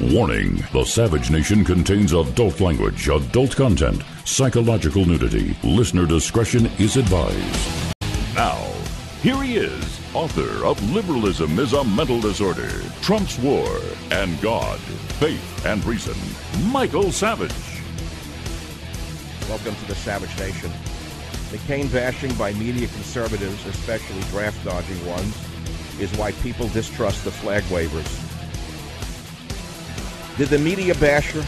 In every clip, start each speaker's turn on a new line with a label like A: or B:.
A: Warning, the Savage Nation contains adult language, adult content, psychological nudity. Listener discretion is advised. Now, here he is, author of Liberalism is a Mental Disorder, Trump's War, and God, Faith, and Reason, Michael Savage.
B: Welcome to the Savage Nation. McCain bashing by media conservatives, especially draft-dodging ones, is why people distrust the flag wavers. Did the media basher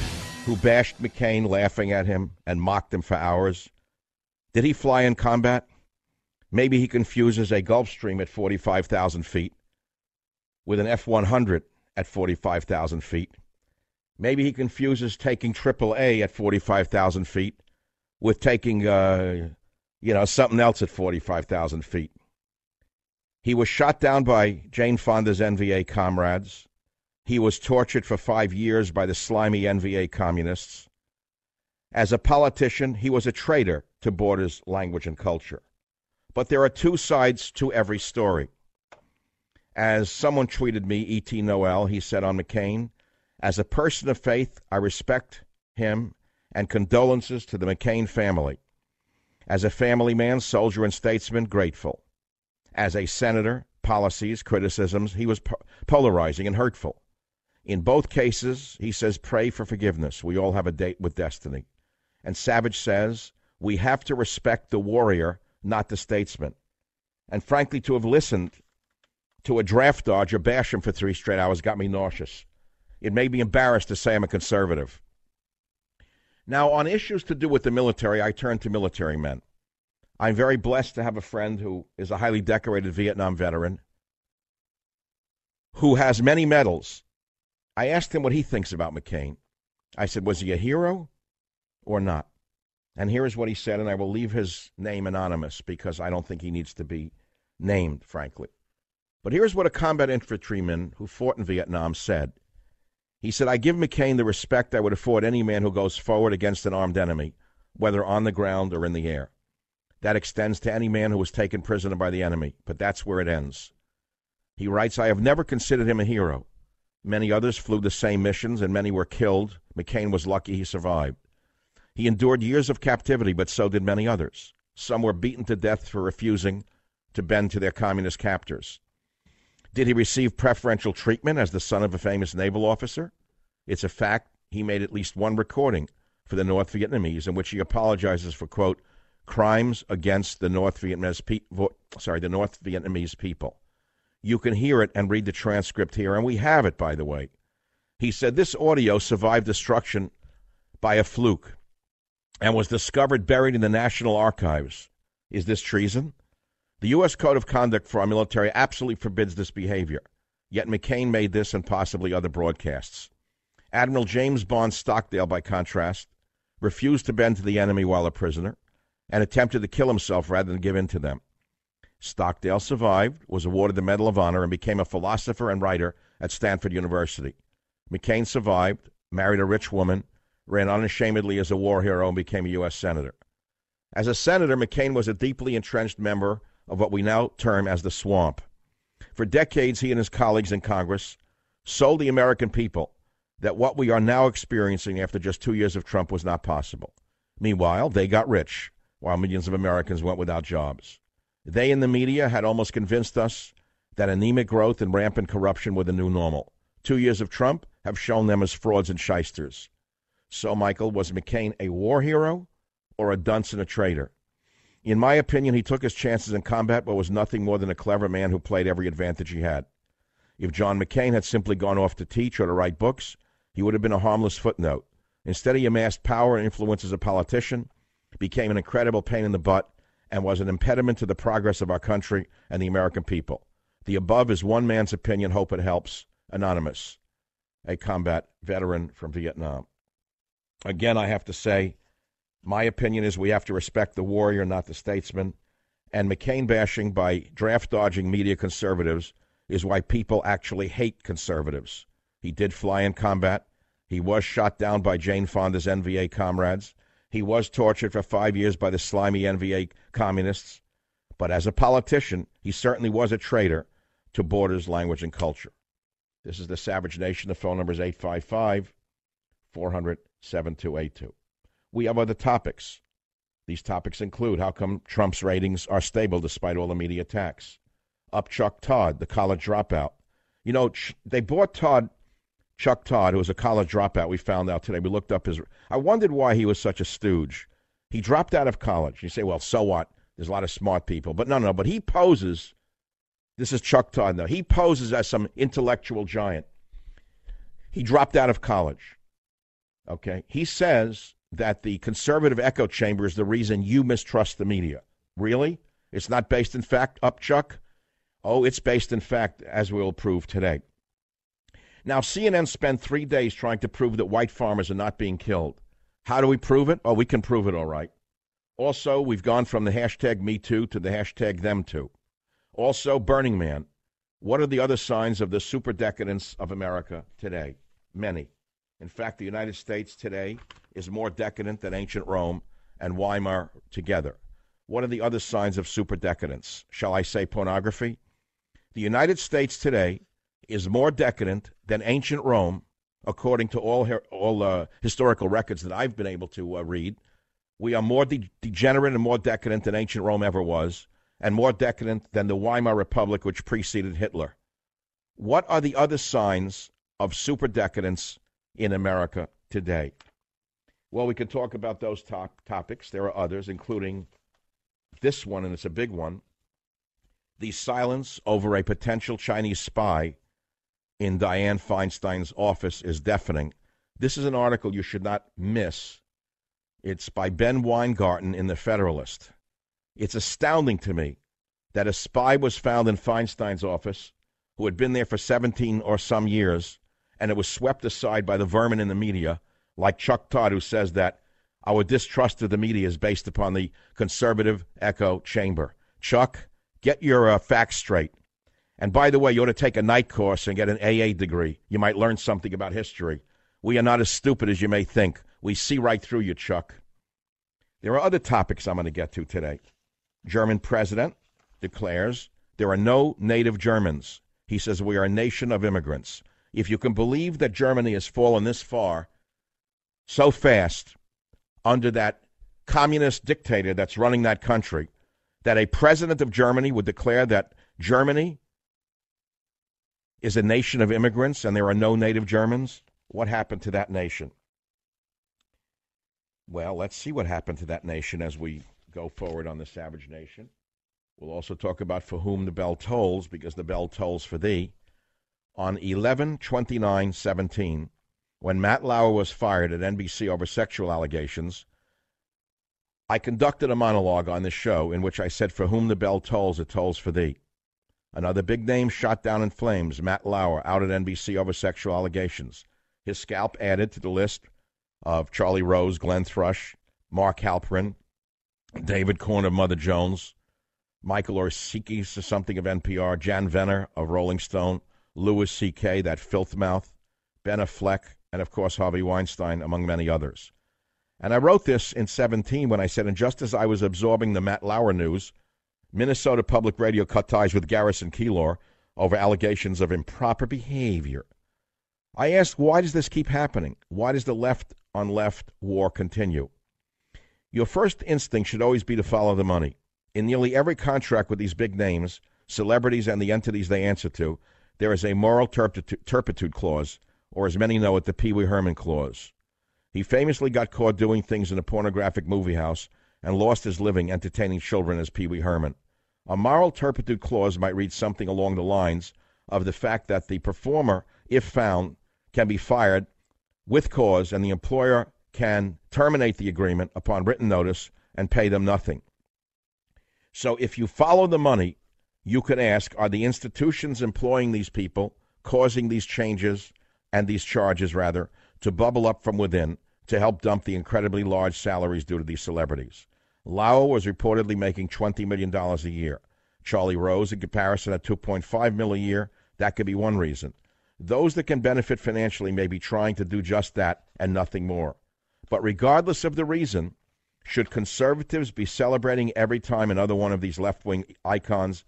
B: who bashed McCain laughing at him and mocked him for hours, did he fly in combat? Maybe he confuses a Gulfstream at 45,000 feet with an F-100 at 45,000 feet. Maybe he confuses taking AAA at 45,000 feet with taking, something else at 45,000 feet. He was shot down by Jane Fonda's NVA comrades. He was tortured for 5 years by the slimy NVA communists. As a politician, he was a traitor to Borders, language, and culture. But there are two sides to every story. As someone tweeted me, E.T. Noel, he said on McCain, as a person of faith, I respect him and condolences to the McCain family. As a family man, soldier, and statesman, grateful. As a senator, policies, criticisms, he was polarizing and hurtful. In both cases, he says, pray for forgiveness. We all have a date with destiny. And Savage says, we have to respect the warrior, not the statesman. And frankly, to have listened to a draft dodger bash him for 3 straight hours got me nauseous. It made me embarrassed to say I'm a conservative. Now, on issues to do with the military, I turn to military men. I'm very blessed to have a friend who is a highly decorated Vietnam veteran who has many medals. I asked him what he thinks about McCain. I said, was he a hero or not? And here is what he said, and I will leave his name anonymous because I don't think he needs to be named, frankly. But here's what a combat infantryman who fought in Vietnam said. He said, I give McCain the respect I would afford any man who goes forward against an armed enemy, whether on the ground or in the air. That extends to any man who was taken prisoner by the enemy, but that's where it ends. He writes, I have never considered him a hero. Many others flew the same missions, and many were killed. McCain was lucky he survived. He endured years of captivity, but so did many others. Some were beaten to death for refusing to bend to their communist captors. Did he receive preferential treatment as the son of a famous naval officer? It's a fact he made at least one recording for the North Vietnamese in which he apologizes for, quote, crimes against the North Vietnamese people. You can hear it and read the transcript here, and we have it, by the way. He said this audio survived destruction by a fluke and was discovered buried in the National Archives. Is this treason? The U.S. Code of Conduct for our military absolutely forbids this behavior, yet McCain made this and possibly other broadcasts. Admiral James Bond Stockdale, by contrast, refused to bend to the enemy while a prisoner and attempted to kill himself rather than give in to them. Stockdale survived, was awarded the Medal of Honor, and became a philosopher and writer at Stanford University. McCain survived, married a rich woman, ran unashamedly as a war hero, and became a U.S. Senator. As a senator, McCain was a deeply entrenched member of what we now term as the swamp. For decades, he and his colleagues in Congress sold the American people that what we are now experiencing after just 2 years of Trump was not possible. Meanwhile, they got rich, while millions of Americans went without jobs. They in the media had almost convinced us that anemic growth and rampant corruption were the new normal. 2 years of Trump have shown them as frauds and shysters. So, Michael, was McCain a war hero or a dunce and a traitor? In my opinion, he took his chances in combat, but was nothing more than a clever man who played every advantage he had. If John McCain had simply gone off to teach or to write books, he would have been a harmless footnote. Instead, he amassed power and influence as a politician, became an incredible pain in the butt, and was an impediment to the progress of our country and the American people. The above is one man's opinion. Hope it helps. Anonymous, a combat veteran from Vietnam. Again, I have to say, my opinion is we have to respect the warrior, not the statesman. And McCain bashing by draft-dodging media conservatives is why people actually hate conservatives. He did fly in combat. He was shot down by Jane Fonda's NVA comrades. He was tortured for 5 years by the slimy NVA communists. But as a politician, he certainly was a traitor to Borders, language, and culture. This is the Savage Nation. The phone number is 855-400-7282. We have other topics. These topics include how come Trump's ratings are stable despite all the media attacks. Up Chuck Todd, the college dropout. You know, they bought Chuck Todd, who was a college dropout, we found out today. We looked up I wondered why he was such a stooge. He dropped out of college. You say, well, so what? There's a lot of smart people. But no, but he poses, this is Chuck Todd now, he poses as some intellectual giant. He dropped out of college. Okay? He says that the conservative echo chamber is the reason you mistrust the media. Really? It's not based in fact, up Chuck? Oh, it's based in fact, as we'll prove today. Now, CNN spent 3 days trying to prove that white farmers are not being killed. How do we prove it? Oh, we can prove it all right. Also, we've gone from the hashtag #MeToo to the hashtag #ThemToo. Also, Burning Man. What are the other signs of the super decadence of America today? Many. In fact, the United States today is more decadent than ancient Rome and Weimar together. What are the other signs of super decadence? Shall I say pornography? The United States today is more decadent than ancient Rome, according to all historical records that I've been able to read. We are more degenerate and more decadent than ancient Rome ever was, and more decadent than the Weimar Republic, which preceded Hitler. What are the other signs of super decadence in America today? Well, we can talk about those topics. There are others, including this one, and it's a big one. The silence over a potential Chinese spy in Dianne Feinstein's office is deafening. This is an article you should not miss. It's by Ben Weingarten in The Federalist. It's astounding to me that a spy was found in Feinstein's office who had been there for 17 or some years, and it was swept aside by the vermin in the media, like Chuck Todd, who says that our distrust of the media is based upon the conservative echo chamber. Chuck, get your facts straight. And by the way, you ought to take a night course and get an AA degree. You might learn something about history. We are not as stupid as you may think. We see right through you, Chuck. There are other topics I'm going to get to today. German president declares there are no native Germans. He says we are a nation of immigrants. If you can believe that Germany has fallen this far, so fast, under that communist dictator that's running that country, that a president of Germany would declare that Germany is a nation of immigrants and there are no native Germans? What happened to that nation? Well, let's see what happened to that nation as we go forward on the Savage Nation. We'll also talk about for whom the bell tolls, because the bell tolls for thee. On 11/29/17, when Matt Lauer was fired at NBC over sexual allegations, I conducted a monologue on this show in which I said, for whom the bell tolls, it tolls for thee. Another big name shot down in flames, Matt Lauer, out at NBC over sexual allegations. His scalp added to the list of Charlie Rose, Glenn Thrush, Mark Halperin, David Korn of Mother Jones, Michael Orsikis or something of NPR, Jan Venner of Rolling Stone, Louis C.K., that filth mouth, Ben Affleck, and of course Harvey Weinstein, among many others. And I wrote this in 17 when I said, and just as I was absorbing the Matt Lauer news, Minnesota Public Radio cut ties with Garrison Keillor over allegations of improper behavior. I asked, why does this keep happening? Why does the left-on-left war continue? Your first instinct should always be to follow the money. In nearly every contract with these big names, celebrities and the entities they answer to, there is a moral turpitude clause, or as many know it, the Pee Wee Herman clause. He famously got caught doing things in a pornographic movie house and lost his living entertaining children as Pee Wee Herman. A moral turpitude clause might read something along the lines of the fact that the performer, if found, can be fired with cause and the employer can terminate the agreement upon written notice and pay them nothing. So if you follow the money, you can ask, are the institutions employing these people causing these changes and these charges, rather, to bubble up from within to help dump the incredibly large salaries due to these celebrities? Lauer was reportedly making $20 million a year. Charlie Rose, in comparison, at $2.5 million a year. That could be one reason. Those that can benefit financially may be trying to do just that and nothing more. But regardless of the reason, should conservatives be celebrating every time another one of these left-wing icons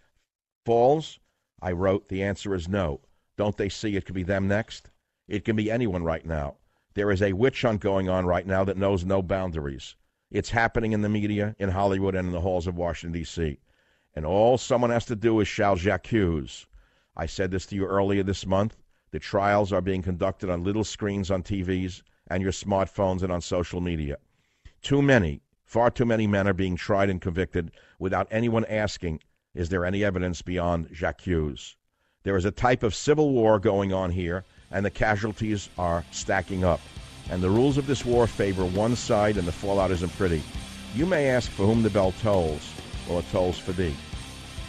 B: falls? I wrote, the answer is no. Don't they see it could be them next? It can be anyone right now. There is a witch hunt going on right now that knows no boundaries. It's happening in the media, in Hollywood, and in the halls of Washington, D.C. And all someone has to do is shout j'accuse. I said this to you earlier this month. The trials are being conducted on little screens on TVs and your smartphones and on social media. Too many, far too many men are being tried and convicted without anyone asking, is there any evidence beyond j'accuse? There is a type of civil war going on here, and the casualties are stacking up. And the rules of this war favor one side, and the fallout isn't pretty. You may ask for whom the bell tolls. Well, it tolls for thee.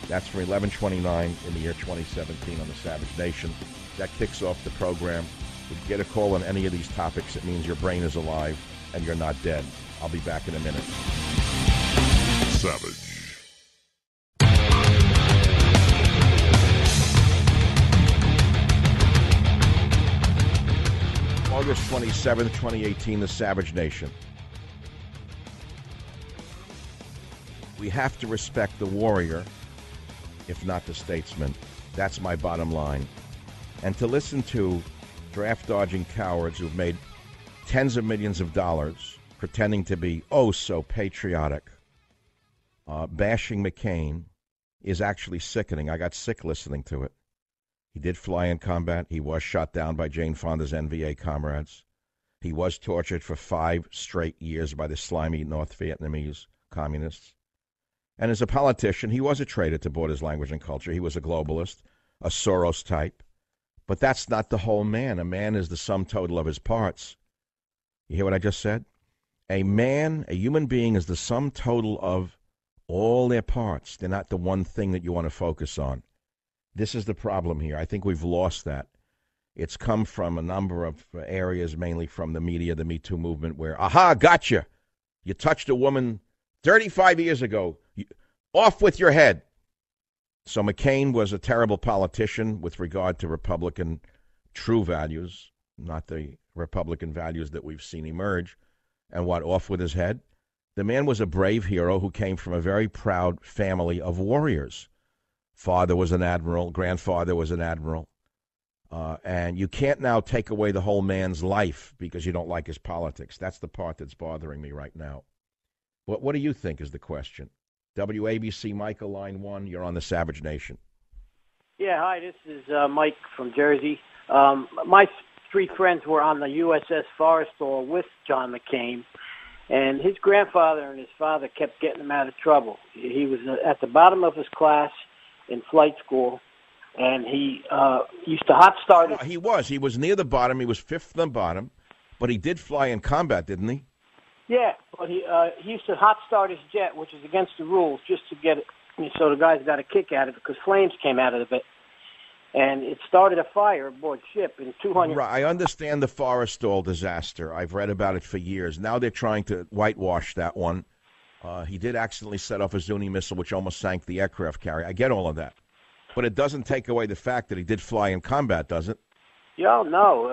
B: That's from 1129 in the year 2017 on the Savage Nation. That kicks off the program. If you get a call on any of these topics, it means your brain is alive and you're not dead. I'll be back in a minute.
A: Savage.
B: August 27th, 2018, the Savage Nation. We have to respect the warrior, if not the statesman. That's my bottom line. And to listen to draft-dodging cowards who've made tens of millions of dollars pretending to be oh so patriotic, bashing McCain is actually sickening. I got sick listening to it. He did fly in combat. He was shot down by Jane Fonda's NVA comrades. He was tortured for 5 straight years by the slimy North Vietnamese communists. And as a politician, he was a traitor to Borders, language, and culture. He was a globalist, a Soros type. But that's not the whole man. A man is the sum total of his parts. You hear what I just said? A man, a human being, is the sum total of all their parts. They're not the one thing that you want to focus on. This is the problem here. I think we've lost that. It's come from a number of areas, mainly from the media, the Me Too movement, where, aha, gotcha. You touched a woman 35 years ago. Off with your head. So McCain was a terrible politician with regard to Republican true values, not the Republican values that we've seen emerge. And what, off with his head? The man was a brave hero who came from a very proud family of warriors. Father was an admiral, grandfather was an admiral. And you can't now take away the whole man's life because you don't like his politics. That's the part that's bothering me right now. What do you think is the question? WABC, Michael, line 1, you're on the Savage Nation.
C: Yeah, hi, this is Mike from Jersey. My 3 friends were on the USS Forrestal with John McCain, and his grandfather and his father kept getting him out of trouble. He was at the bottom of his class in flight school, and he used to hot start it.
B: He was near the bottom. He was 5th from the bottom, but he did fly in combat, didn't he?
C: Yeah, but he used to hot start his jet, which is against the rules, just to get it. So the guys got a kick out of it because flames came out of it, and it started a fire aboard ship in 200.
B: Right, I understand the Forrestal disaster. I've read about it for years. Now they're trying to whitewash that one. He did accidentally set off a Zuni missile, which almost sank the aircraft carrier. I get all of that, but it doesn't take away the fact that he did fly in combat, does it?
C: Yeah, no.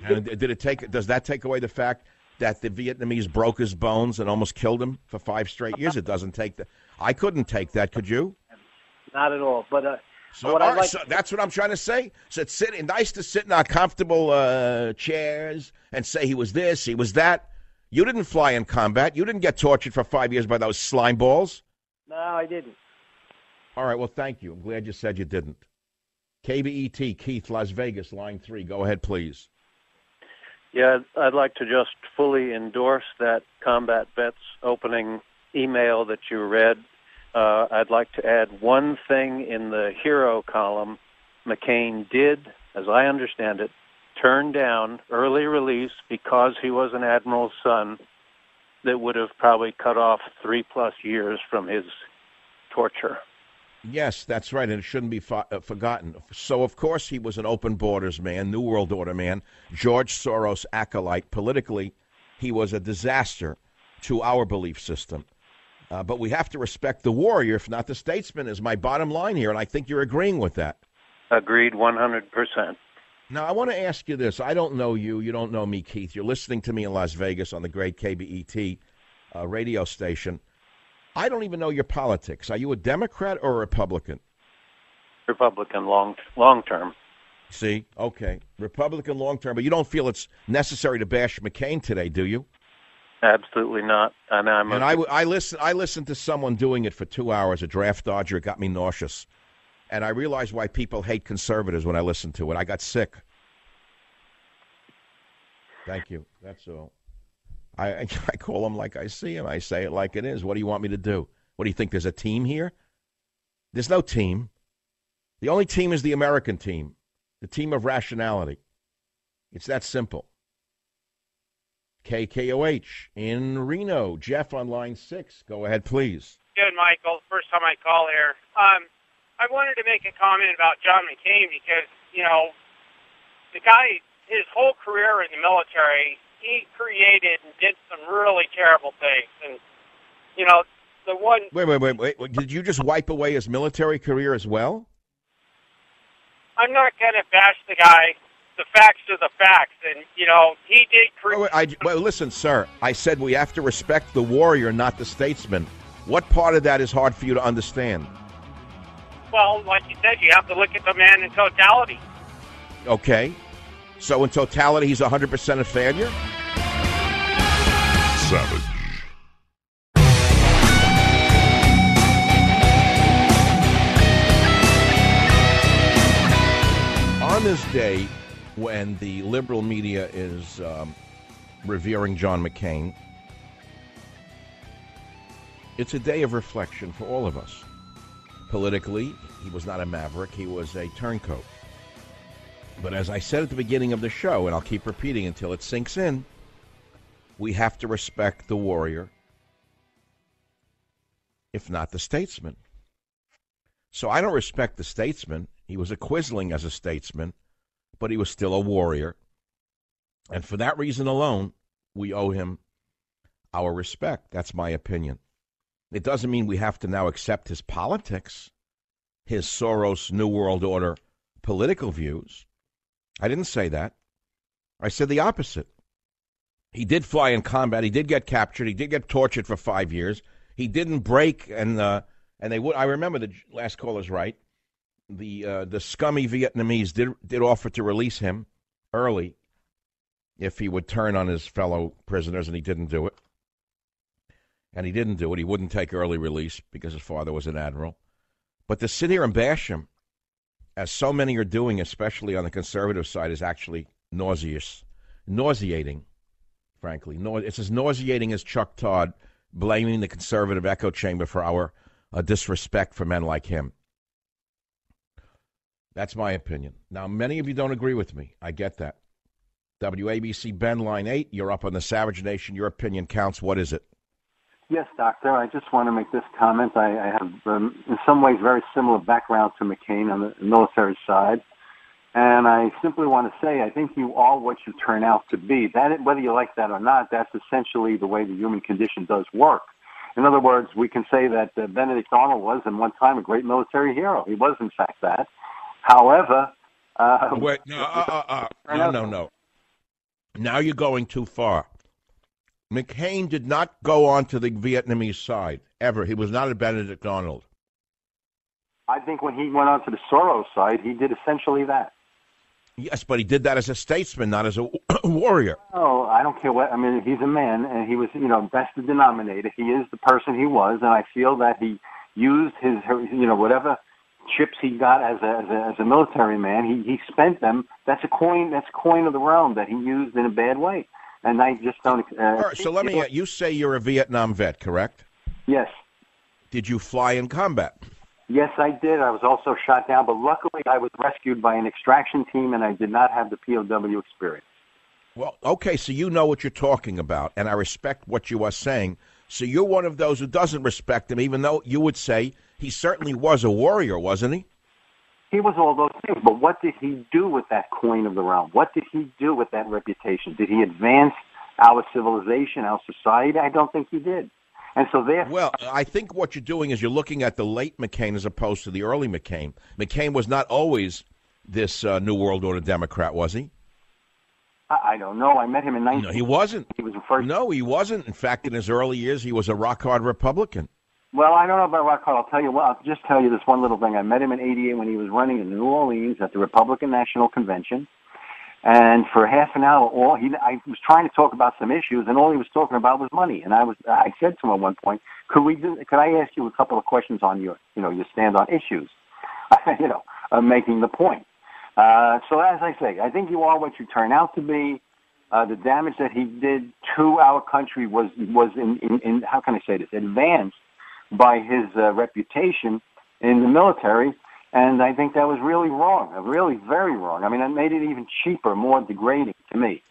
B: And does that take away the fact that the Vietnamese broke his bones and almost killed him for 5 straight years? It doesn't take that. I couldn't take that. Could you?
C: Not at all. But
B: so that's what I'm trying to say. So it's nice to sit in our comfortable chairs and say he was this, he was that. You didn't fly in combat. You didn't get tortured for 5 years by those slime balls.
C: No, I didn't.
B: All right. Well, thank you. I'm glad you said you didn't. KBET, Keith, Las Vegas, line 3. Go ahead, please.
D: Yeah, I'd like to just fully endorse that Combat Vets opening email that you read. I'd like to add one thing in the hero column. McCain did, as I understand it, turn down early release because he was an admiral's son that would have probably cut off 3+ years from his torture.
B: Yes, that's right, and it shouldn't be forgotten. So, of course, he was an open borders man, New World Order man, George Soros acolyte. Politically, he was a disaster to our belief system. But we have to respect the warrior, if not the statesman, is my bottom line here, and I think you're agreeing with that.
D: Agreed 100%.
B: Now, I want to ask you this. I don't know you. You don't know me, Keith. You're listening to me in Las Vegas on the great KBET radio station. I don't even know your politics. Are you a Democrat or a Republican?
D: Republican long term.
B: See? Okay. Republican long-term, but you don't feel it's necessary to bash McCain today, do you?
D: Absolutely not.
B: I listened to someone doing it for 2 hours, a draft dodger. It got me nauseous. And I realized why people hate conservatives when I listened to it. I got sick. Thank you. That's all. I call them like I see them. I say it like it is. What do you want me to do? What do you think, there's a team here? There's no team. The only team is the American team, the team of rationality. It's that simple. KKOH in Reno. Jeff on line 6. Go ahead, please.
E: Good, Michael. First time I call here. I wanted to make a comment about John McCain because, the guy, his whole career in the military, he created and did some really terrible things. And, the one...
B: Wait. Did you just wipe away his military career as well?
E: I'm not going to bash the guy. The facts are the facts. And, he did create...
B: Well, listen, sir. I said we have to respect the warrior, not the statesman. What part of that is hard for you to understand?
E: Well, like you said, you have to look at the man in totality.
B: Okay. So in totality, he's 100% a failure?
A: Savage.
B: On this day, when the liberal media is revering John McCain, it's a day of reflection for all of us. Politically, he was not a maverick, he was a turncoat. But as I said at the beginning of the show, and I'll keep repeating until it sinks in, we have to respect the warrior, if not the statesman. So I don't respect the statesman. He was a quisling as a statesman, but he was still a warrior. And for that reason alone, we owe him our respect. That's my opinion. It doesn't mean we have to now accept his politics, his Soros New World Order political views. I didn't say that. I said the opposite. He did fly in combat. He did get captured. He did get tortured for 5 years. He didn't break, and they would. I remember the last caller's right. The scummy Vietnamese did offer to release him early if he would turn on his fellow prisoners, and he didn't do it. And he didn't do it. He wouldn't take early release because his father was an admiral. But to sit here and bash him, as so many are doing, especially on the conservative side, is actually nauseating, frankly. It's as nauseating as Chuck Todd blaming the conservative echo chamber for our disrespect for men like him. That's my opinion. Now, many of you don't agree with me. I get that. WABC Ben, line 8, you're up on the Savage Nation. Your opinion counts. What is it?
F: Yes, Doctor. I just want to make this comment. I have, in some ways, very similar background to McCain on the military side. And I simply want to say I think you are what you turn out to be. That, whether you like that or not, that's essentially the way the human condition does work. In other words, we can say that Benedict Arnold was, in one time, a great military hero. He was, in fact, that. However...
B: No. Now you're going too far. McCain did not go on to the Vietnamese side, ever. He was not a Benedict Arnold.
F: I think when he went on to the Soros side, he did essentially that.
B: Yes, but he did that as a statesman, not as a warrior.
F: Oh, I don't care what. I mean, he's a man, and he was, that's the denominator. He is the person he was, and I feel that he used his, whatever chips he got as a military man, he spent them. That's a coin of the realm that he used in a bad way. And I just don't...
B: All right, so let me... you say you're a Vietnam vet, correct?
F: Yes.
B: Did you fly in combat?
F: Yes, I did. I was also shot down, but luckily I was rescued by an extraction team, and I did not have the POW experience.
B: Well, okay, so you know what you're talking about, and I respect what you are saying. So you're one of those who doesn't respect him, even though you would say he certainly was a warrior, wasn't he?
F: He was all those things, but what did he do with that coin of the realm? What did he do with that reputation? Did he advance our civilization, our society? I don't think he did. And so therefore...
B: Well, I think what you're doing is you're looking at the late McCain as opposed to the early McCain. McCain was not always this New World Order Democrat, was he?
F: I don't know. I met him in 19...
B: No, he wasn't.
F: He was the first...
B: No, he wasn't. In fact, in his early years, he was a rock-hard Republican.
F: Well, I don't know about Rock Hall. I'll tell you what. I'll just tell you this one little thing. I met him in '88 when he was running in New Orleans at the Republican National Convention, and for half an hour, I was trying to talk about some issues, and all he was talking about was money. And I said to him at one point, could I ask you a couple of questions on your stand on issues? Making the point. So as I say, I think you are what you turn out to be. The damage that he did to our country was in how can I say this, advanced by his reputation in the military, and I think that was really wrong, really very wrong. I mean, it made it even cheaper, more degrading to me.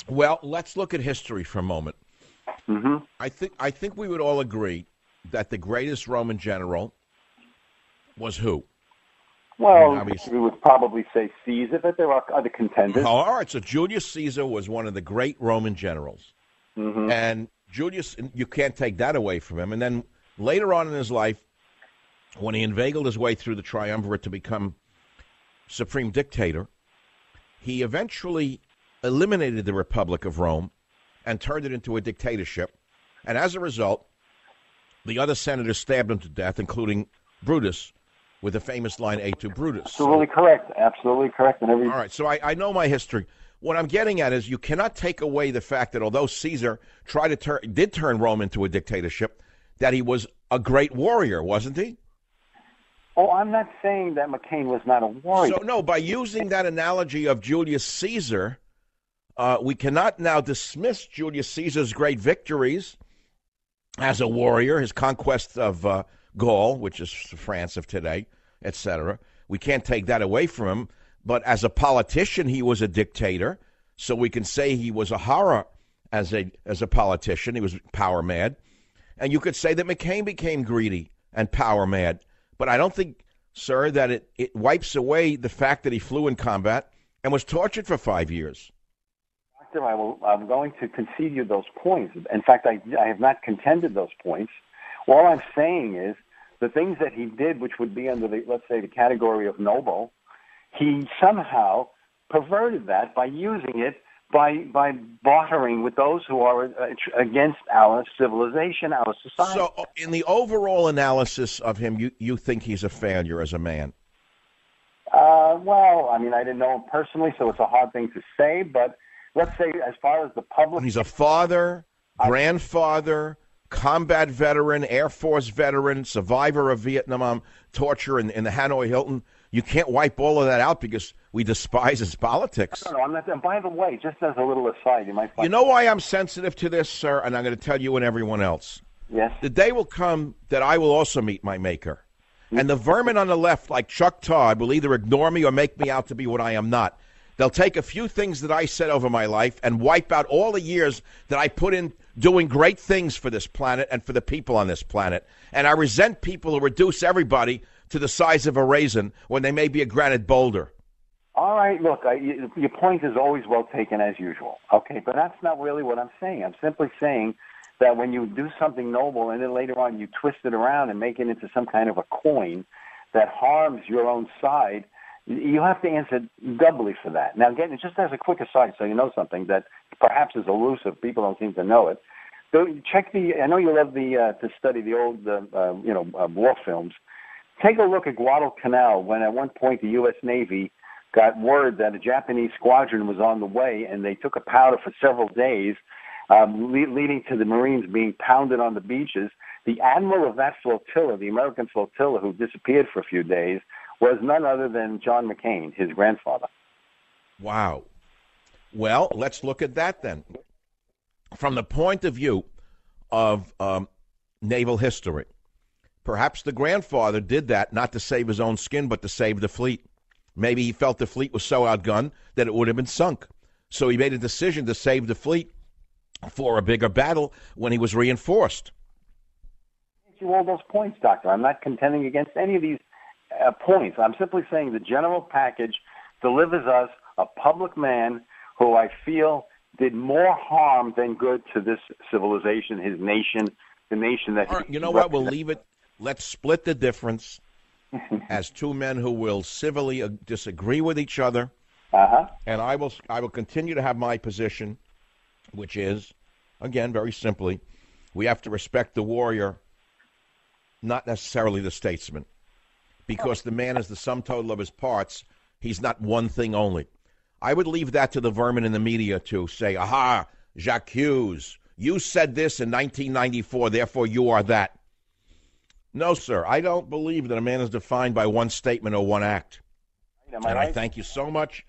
B: Well, let's look at history for a moment.
F: Mm-hmm.
B: I think we would all agree that the greatest Roman general was who?
F: Well, we would probably say Caesar, but there are other contenders.
B: Oh, all right, so Julius Caesar was one of the great Roman generals.
F: Mm-hmm.
B: And Julius, you can't take that away from him. And then later on in his life, when he inveigled his way through the triumvirate to become supreme dictator, he eventually eliminated the Republic of Rome and turned it into a dictatorship. And as a result, the other senators stabbed him to death, including Brutus, with the famous line, "Et tu, Brutus."
F: Absolutely correct. Absolutely correct.
B: All right, so I know my history. What I'm getting at is you cannot take away the fact that although Caesar did turn Rome into a dictatorship, that he was a great warrior, wasn't he?
F: Oh, I'm not saying that McCain was not a warrior.
B: So, no, by using that analogy of Julius Caesar, we cannot now dismiss Julius Caesar's great victories as a warrior, his conquest of Gaul, which is France of today, etc. We can't take that away from him. But as a politician, he was a dictator, so we can say he was a horror as a politician. He was power mad. And you could say that McCain became greedy and power mad. But I don't think, sir, that it wipes away the fact that he flew in combat and was tortured for 5 years.
F: Doctor, I'm going to concede you those points. In fact, I have not contended those points. All I'm saying is the things that he did, which would be under let's say, the category of noble, he somehow perverted that by using it, by bartering with those who are against our civilization, our society.
B: So in the overall analysis of him, you think he's a failure as a man?
F: Well, I mean, I didn't know him personally, so it's a hard thing to say, but let's say as far as the public...
B: He's a father, grandfather, combat veteran, Air Force veteran, survivor of Vietnam torture in the Hanoi Hilton. You can't wipe all of that out because we despise his politics.
F: No, I'm not. And by the way, just as a little aside, you might find...
B: You know why I'm sensitive to this, sir? And I'm going to tell you and everyone else.
F: Yes.
B: The day will come that I will also meet my maker. And the vermin on the left, like Chuck Todd, will either ignore me or make me out to be what I am not. They'll take a few things that I said over my life and wipe out all the years that I put in doing great things for this planet and for the people on this planet. And I resent people who reduce everybody to the size of a raisin when they may be a granite boulder.
F: All right, look, your point is always well taken as usual. Okay, but that's not really what I'm saying. I'm simply saying that when you do something noble and then later on you twist it around and make it into some kind of a coin that harms your own side, you have to answer doubly for that. Now, again, just as a quick aside, so you know something that perhaps is elusive, people don't seem to know it. So check I know you love to study the old, war films. Take a look at Guadalcanal when at one point the U.S. Navy got word that a Japanese squadron was on the way, and they took a powder for several days, leading to the Marines being pounded on the beaches. The admiral of that flotilla, the American flotilla, who disappeared for a few days, was none other than John McCain, his grandfather.
B: Wow. Well, let's look at that then. From the point of view of naval history, perhaps the grandfather did that not to save his own skin, but to save the fleet. Maybe he felt the fleet was so outgunned that it would have been sunk. So he made a decision to save the fleet for a bigger battle when he was reinforced.
F: All those points, Doctor. I'm not contending against any of these points. I'm simply saying the general package delivers us a public man who I feel did more harm than good to this civilization, his nation, the nation that...
B: All right, you know what? We'll leave it. Let's split the difference as two men who will civilly disagree with each other.
F: Uh-huh.
B: And I will continue to have my position, which is, again, very simply, we have to respect the warrior not necessarily the statesman, because the man is the sum total of his parts. He's not one thing only. I would leave that to the vermin in the media to say, aha, Jacques Hughes, you said this in 1994, therefore you are that. No, sir, I don't believe that a man is defined by one statement or one act. And I thank you so much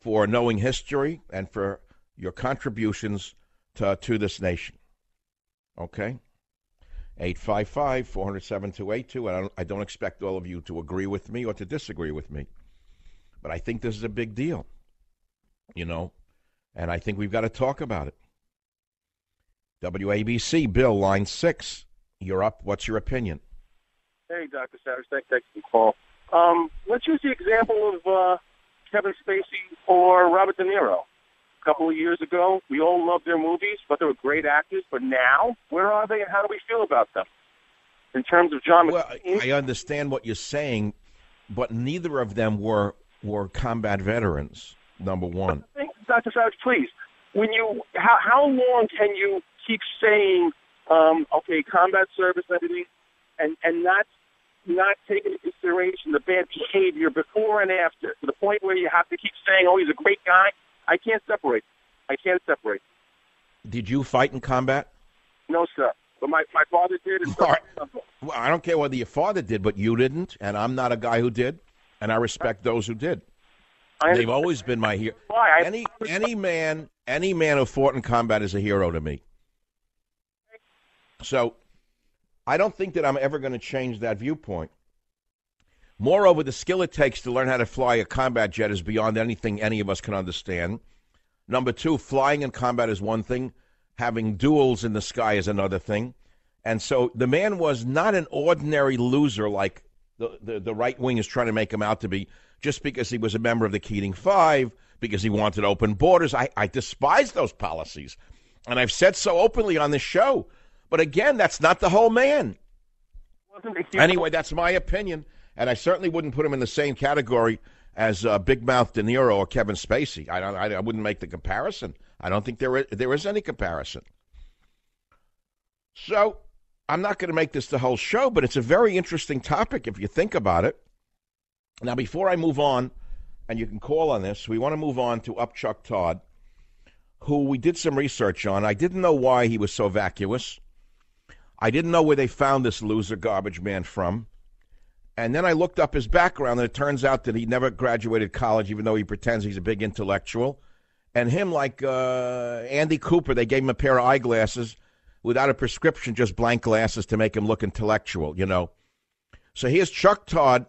B: for knowing history and for your contributions to this nation. Okay? 855-400-7282. I don't expect all of you to agree with me or to disagree with me. But I think this is a big deal, you know, and I think we've got to talk about it. WABC, Bill, line 6. You're up. What's your opinion?
G: Hey, Dr. Savage. Thanks for the call. Let's use the example of Kevin Spacey or Robert De Niro. A couple of years ago, we all loved their movies, but they were great actors. But now, where are they and how do we feel about them? In terms of John McCain?
B: Well, I understand what you're saying, but neither of them were combat veterans, number one.
G: Dr. Savage, please, how long can you keep saying, okay, combat service and everything, and not take into consideration the bad behavior before and after, to the point where you have to keep saying, oh, he's a great guy? I can't separate.
B: Did you fight in combat?
G: No, sir. But my father did. And
B: all right. Well, I don't care whether your father did, but you didn't, and I'm not a guy who did, and I respect those who did. They've always been my hero. Any man who fought in combat is a hero to me. So I don't think that I'm ever going to change that viewpoint. Moreover, the skill it takes to learn how to fly a combat jet is beyond anything any of us can understand. Number two, flying in combat is one thing. Having duels in the sky is another thing. And so the man was not an ordinary loser like the right wing is trying to make him out to be, just because he was a member of the Keating Five, because he wanted open borders. I despise those policies. And I've said so openly on this show. But again, that's not the whole man. Anyway, that's my opinion. And I certainly wouldn't put him in the same category as Big Mouth De Niro or Kevin Spacey. I wouldn't make the comparison. I don't think there is any comparison. So I'm not going to make this the whole show, but it's a very interesting topic if you think about it. Now, before I move on, and you can call on this, we want to move on to Chuck Todd, who we did some research on. I didn't know why he was so vacuous. I didn't know where they found this loser garbage man from. And then I looked up his background, and it turns out that he never graduated college, even though he pretends he's a big intellectual. And him, like Andy Cooper, they gave him a pair of eyeglasses without a prescription, just blank glasses to make him look intellectual, you know. So here's Chuck Todd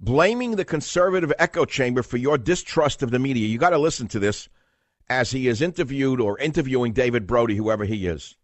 B: blaming the conservative echo chamber for your distrust of the media. You got to listen to this as he is interviewing David Brody, whoever he is.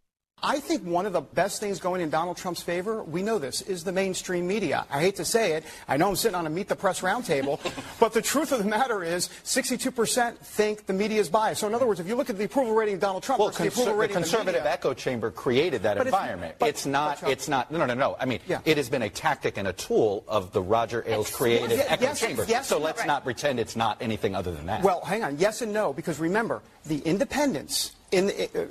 H: I think one of the best things going in Donald Trump's favor, we know this, is the mainstream media. I hate to say it. I know I'm sitting on a Meet the Press roundtable, but the truth of the matter is 62% think the media is biased. So in other words, if you look at the approval rating of Donald Trump,
I: the conservative echo chamber created that environment. It's not. No. I mean, it has been a tactic and a tool of the Roger Ailes created echo chamber. So let's not pretend it's not anything other than that.
H: Well, hang on. Yes and no, because remember, the independents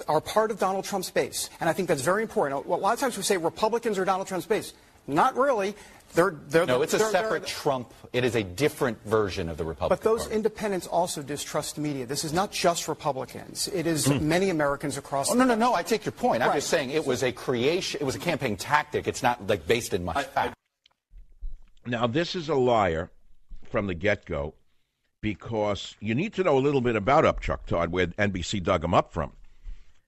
H: are part of Donald Trump's base. And I think that's very important. A lot of times we say Republicans are Donald Trump's base. Not really.
I: It's a separate Trump. It is a different version of the Republican
H: But those
I: Party.
H: Independents also distrust the media. This is not just Republicans. It is many Americans across the country.
I: No. I take your point. I'm just saying it was a creation. It was a campaign tactic. It's not like based in much fact.
B: Now, this is a liar from the get-go, because you need to know a little bit about Chuck Todd, where NBC dug him up from.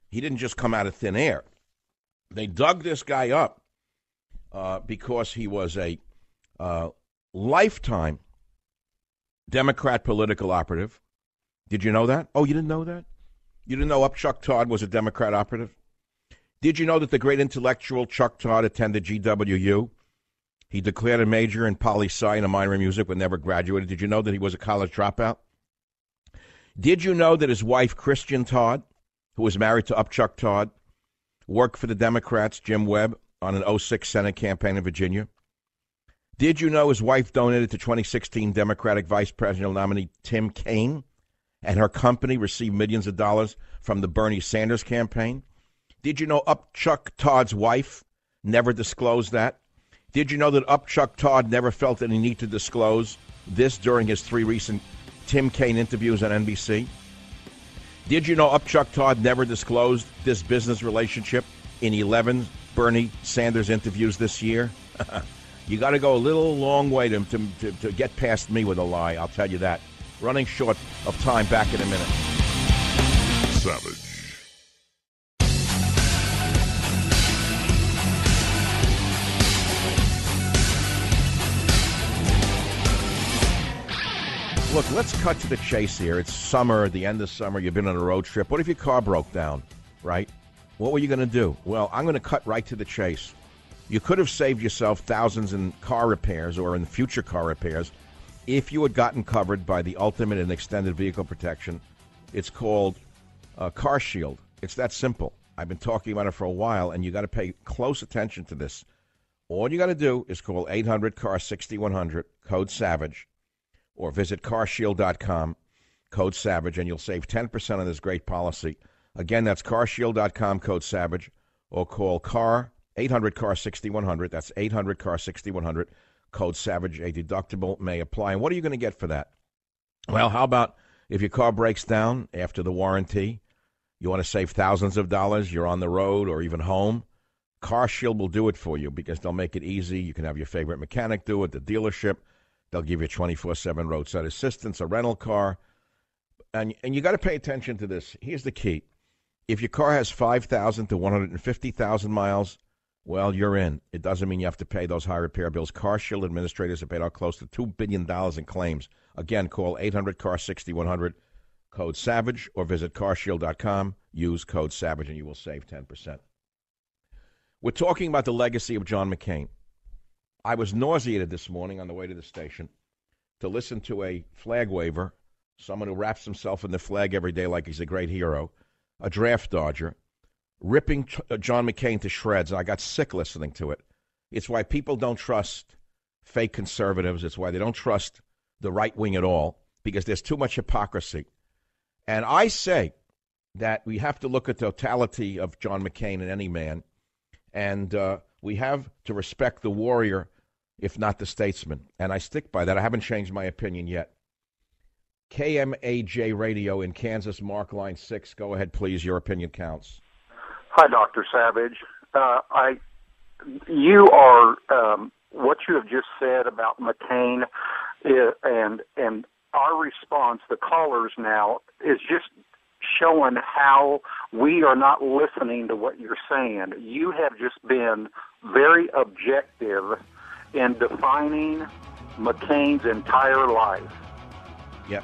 B: He didn't just come out of thin air. They dug this guy up because he was a lifetime Democrat political operative. Did you know that? Oh, you didn't know that? You didn't know Chuck Todd was a Democrat operative? Did you know that the great intellectual Chuck Todd attended GWU? He declared a major in poli-sci and a minor in music but never graduated. Did you know that he was a college dropout? Did you know that his wife, Christian Todd, who was married to Chuck Todd, worked for the Democrats, Jim Webb, on an 06 Senate campaign in Virginia? Did you know his wife donated to 2016 Democratic Vice Presidential nominee Tim Kaine, and her company received millions of dollars from the Bernie Sanders campaign? Did you know Chuck Todd's wife never disclosed that? Did you know that Chuck Todd never felt any need to disclose this during his 3 recent Tim Kaine interviews on NBC? Did you know Chuck Todd never disclosed this business relationship in 11 Bernie Sanders interviews this year? You got to go a long way to get past me with a lie, I'll tell you that. Running short of time, back in a minute.
A: Savage.
B: Look, let's cut to the chase here. It's summer, the end of summer. You've been on a road trip. What if your car broke down, right? What were you going to do? Well, I'm going to cut right to the chase. You could have saved yourself thousands in car repairs or in future car repairs if you had gotten covered by the ultimate and extended vehicle protection. It's called Car Shield. It's that simple. I've been talking about it for a while, and you got to pay close attention to this. All you got to do is call 800-CAR-6100, code SAVAGE, or visit carshield.com, code SAVAGE, and you'll save 10% on this great policy. Again, that's carshield.com, code SAVAGE, or call 800-CAR-6100. That's 800-CAR-6100, code SAVAGE. A deductible may apply. And what are you going to get for that? Well, how about if your car breaks down after the warranty, you want to save thousands of dollars, you're on the road or even home, Car Shield will do it for you because they'll make it easy. You can have your favorite mechanic do it, the dealership. They'll give you 24/7 roadside assistance, a rental car. And you got to pay attention to this. Here's the key. If your car has 5,000 to 150,000 miles, well, you're in. It doesn't mean you have to pay those high repair bills. Car Shield administrators have paid out close to $2 billion in claims. Again, call 800-CAR-6100, code SAVAGE, or visit carshield.com. Use code SAVAGE, and you will save 10%. We're talking about the legacy of John McCain. I was nauseated this morning on the way to the station to listen to a flag waver, someone who wraps himself in the flag every day like he's a great hero, a draft dodger, ripping John McCain to shreds. I got sick listening to it. It's why people don't trust fake conservatives. It's why they don't trust the right wing at all, because there's too much hypocrisy. And I say that we have to look at the totality of John McCain and any man, and we have to respect the warrior, if not the statesman. And I stick by that. I haven't changed my opinion yet. KMAJ Radio in Kansas, Mark line 6. Go ahead, please. Your opinion counts.
J: Hi, Dr. Savage. You are what you have just said about McCain, and our response, the callers now, is just showing how we are not listening to what you're saying. You have just been very objective in defining McCain's entire life.
B: Yep.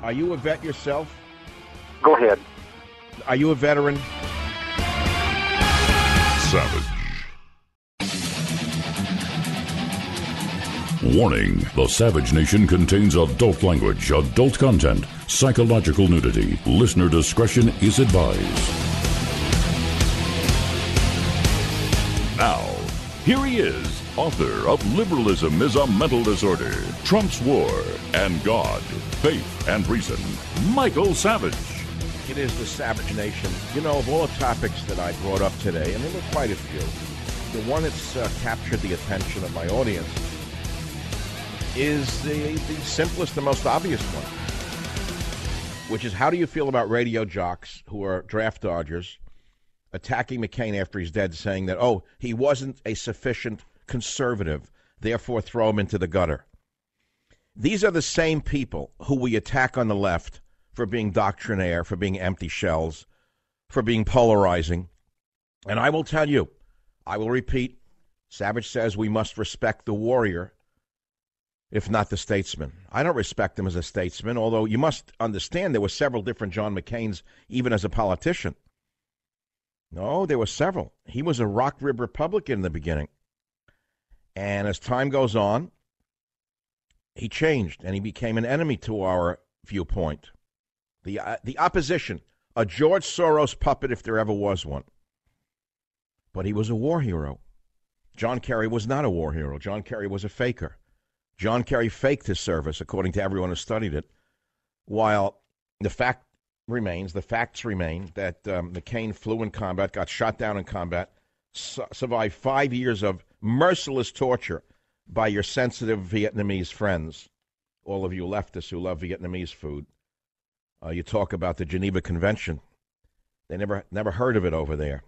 B: Are you a vet yourself?
J: Go ahead.
B: Are you a veteran?
A: Savage. Warning, the Savage Nation contains adult language, adult content, psychological nudity. Listener discretion is advised. Now, here he is, author of Liberalism is a Mental Disorder, Trump's War, and God, Faith, and Reason, Michael Savage.
B: It is the Savage Nation. You know, of all the topics that I brought up today, and there were quite a few, the one that's captured the attention of my audience is the simplest and most obvious one, which is, how do you feel about radio jocks who are draft dodgers attacking McCain after he's dead, saying that, oh, he wasn't a sufficient conservative, therefore throw him into the gutter? These are the same people who we attack on the left for being doctrinaire, for being empty shells, for being polarizing. And I will tell you, I will repeat, Savage says we must respect the warrior, if not the statesman. I don't respect him as a statesman, although you must understand there were several different John McCains, even as a politician. No, there were several. He was a rock rib Republican in the beginning. And as time goes on, he changed, and he became an enemy to our viewpoint. The opposition, a George Soros puppet if there ever was one. But he was a war hero. John Kerry was not a war hero. John Kerry was a faker. John Kerry faked his service, according to everyone who studied it, while the facts remain that McCain flew in combat, got shot down in combat, survived 5 years of merciless torture by your sensitive Vietnamese friends, all of you leftists who love Vietnamese food. You talk about the Geneva Convention. They never heard of it over there.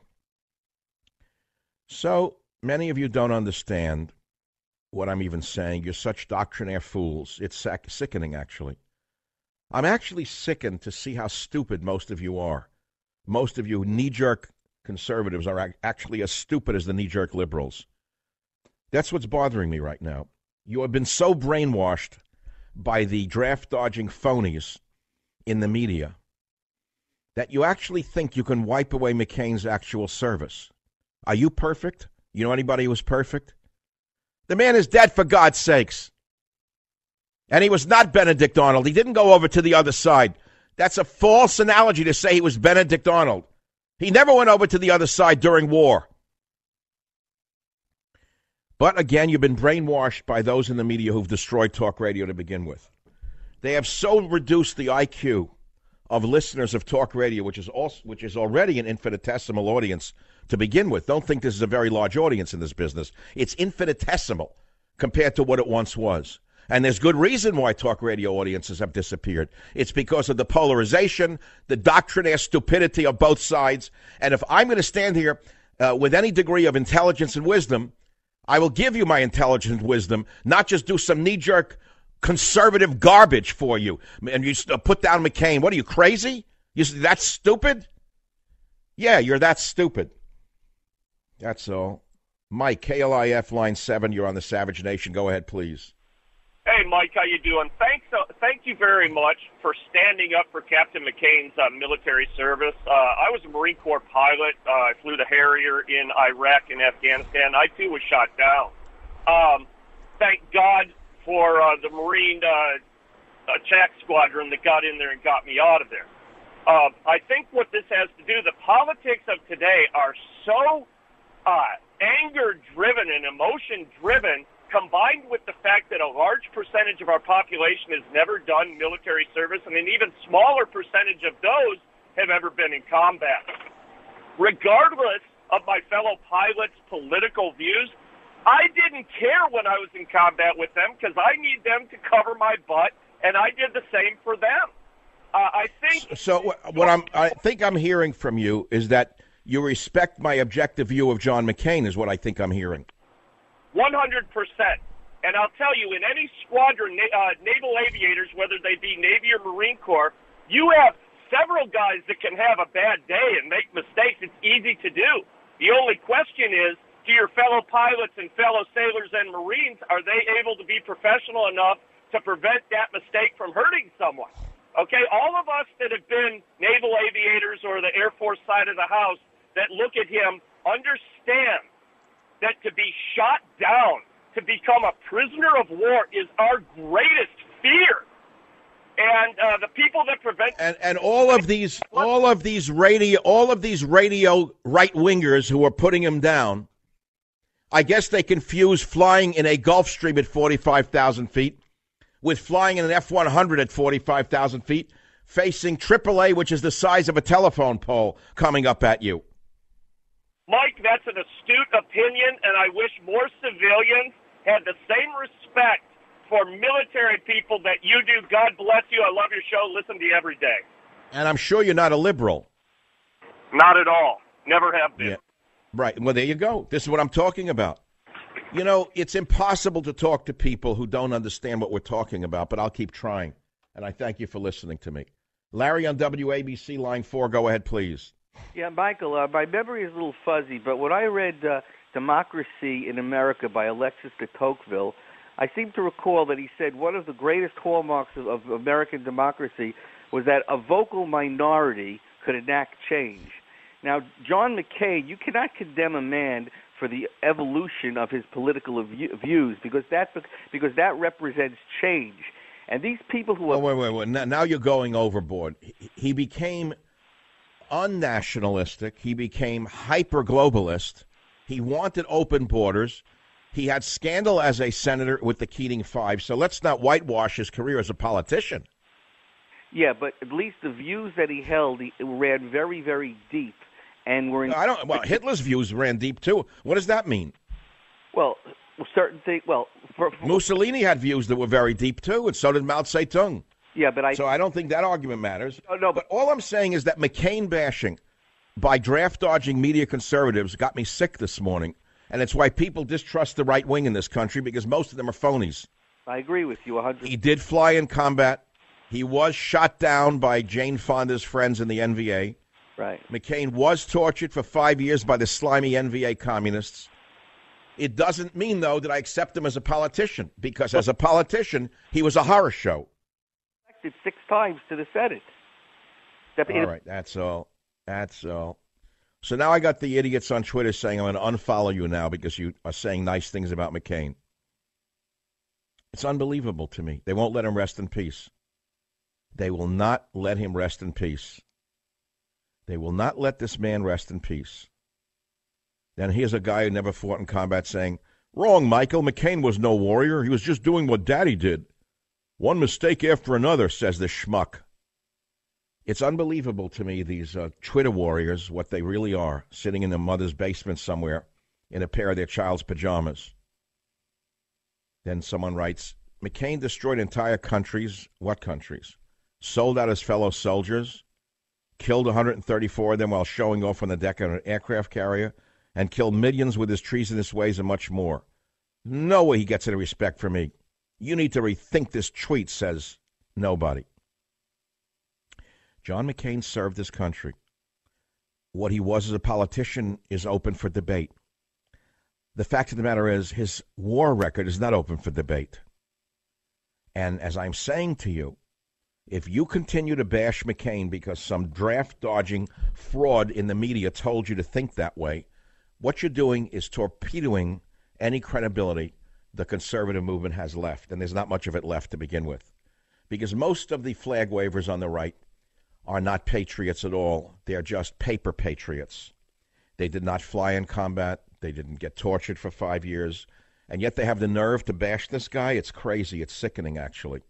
B: So many of you don't understand what I'm even saying. You're such doctrinaire fools. It's sickening, actually. I'm actually sickened to see how stupid most of you are. Most of you knee-jerk conservatives are actually as stupid as the knee-jerk liberals. That's what's bothering me right now. You have been so brainwashed by the draft-dodging phonies in the media that you actually think you can wipe away McCain's actual service. Are you perfect? You know anybody who's perfect? The man is dead, for God's sakes. And he was not Benedict Arnold. He didn't go over to the other side. That's a false analogy to say he was Benedict Arnold. He never went over to the other side during war. But again, you've been brainwashed by those in the media who've destroyed talk radio to begin with. They have so reduced the IQ of listeners of talk radio, which is already an infinitesimal audience to begin with. Don't think this is a very large audience in this business. It's infinitesimal compared to what it once was. And there's good reason why talk radio audiences have disappeared. It's because of the polarization, the doctrinaire stupidity of both sides. And if I'm going to stand here with any degree of intelligence and wisdom, I will give you my intelligence and wisdom, not just do some knee-jerk conservative garbage for you. And you put down McCain. What are you, crazy? That's stupid? Yeah, you're that stupid. That's all. Mike, KLIF line 7, you're on the Savage Nation. Go ahead, please.
K: Hey, Mike, how you doing? Thank you very much for standing up for Captain McCain's military service. I was a Marine Corps pilot. I flew the Harrier in Iraq and Afghanistan. I, too, was shot down. Thank God for the Marine attack squadron that got in there and got me out of there. I think what this has to do, the politics of today are so anger-driven and emotion-driven, combined with the fact that a large percentage of our population has never done military service, and an even smaller percentage of those have ever been in combat. Regardless of my fellow pilots' political views, I didn't care when I was in combat with them because I need them to cover my butt, and I did the same for them. I think. So
B: I think I'm hearing from you is that you respect my objective view of John McCain, is what I think I'm hearing.
K: 100%. And I'll tell you, in any squadron, naval aviators, whether they be Navy or Marine Corps, you have several guys that can have a bad day and make mistakes. It's easy to do. The only question is, to your fellow pilots and fellow sailors and Marines, are they able to be professional enough to prevent that mistake from hurting someone? Okay, all of us that have been naval aviators or the Air Force side of the house that look at him understand that to be shot down, to become a prisoner of war, is our greatest fear. And the people that prevent
B: and all of these radio right wingers who are putting him down, I guess they confuse flying in a Gulfstream at 45,000 feet with flying in an F-100 at 45,000 feet, facing AAA, which is the size of a telephone pole, coming up at you.
K: Mike, that's an astute opinion, and I wish more civilians had the same respect for military people that you do. God bless you. I love your show. Listen to you every day.
B: And I'm sure you're not a liberal.
K: Not at all. Never have been.
B: Yeah. Right. Well, there you go. This is what I'm talking about. You know, it's impossible to talk to people who don't understand what we're talking about, but I'll keep trying. And I thank you for listening to me. Larry on WABC line 4. Go ahead, please.
L: Yeah, Michael, my memory is a little fuzzy, but when I read Democracy in America by Alexis de Tocqueville, I seem to recall that he said one of the greatest hallmarks of American democracy was that a vocal minority could enact change. Now, John McCain, you cannot condemn a man for the evolution of his political views because that represents change. And these people who are...
B: Wait. Now you're going overboard. He became unnationalistic. He became hyper-globalist. He wanted open borders. He had scandal as a senator with the Keating Five. So let's not whitewash his career as a politician.
L: Yeah, but at least the views that he held, he ran very, very deep. And were
B: Hitler's views ran deep, too. What does that mean?
L: Well, certain things. Well,
B: Mussolini had views that were very deep too, and so did Mao Zedong.
L: Yeah, but
B: so I don't think that argument matters.
L: No,
B: but all I'm saying is that McCain bashing by draft dodging media conservatives got me sick this morning, and it's why people distrust the right wing in this country, because most of them are phonies.
L: I agree with you 100%.
B: He did fly in combat. He was shot down by Jane Fonda's friends in the NVA.
L: Right.
B: McCain was tortured for 5 years by the slimy NVA communists. It doesn't mean, though, that I accept him as a politician, because as a politician, he was a horror show.
L: Elected 6 times to the Senate.
B: All right, that's all. That's all. So now I got the idiots on Twitter saying I'm going to unfollow you now because you are saying nice things about McCain. It's unbelievable to me. They won't let him rest in peace. They will not let him rest in peace. They will not let this man rest in peace. Then here's a guy who never fought in combat saying, wrong, Michael. McCain was no warrior. He was just doing what Daddy did. One mistake after another, says the schmuck. It's unbelievable to me, these Twitter warriors, what they really are, sitting in their mother's basement somewhere in a pair of their child's pajamas. Then someone writes, McCain destroyed entire countries. What countries? Sold out his fellow soldiers, killed 134 of them while showing off on the deck of an aircraft carrier, and killed millions with his treasonous ways and much more. No way he gets any respect from me. You need to rethink this tweet, says nobody. John McCain served this country. What he was as a politician is open for debate. The fact of the matter is his war record is not open for debate. And as I'm saying to you, if you continue to bash McCain because some draft-dodging fraud in the media told you to think that way, what you're doing is torpedoing any credibility the conservative movement has left, and there's not much of it left to begin with. Because most of the flag wavers on the right are not patriots at all. They're just paper patriots. They did not fly in combat. They didn't get tortured for 5 years. And yet they have the nerve to bash this guy. It's crazy. It's sickening, actually.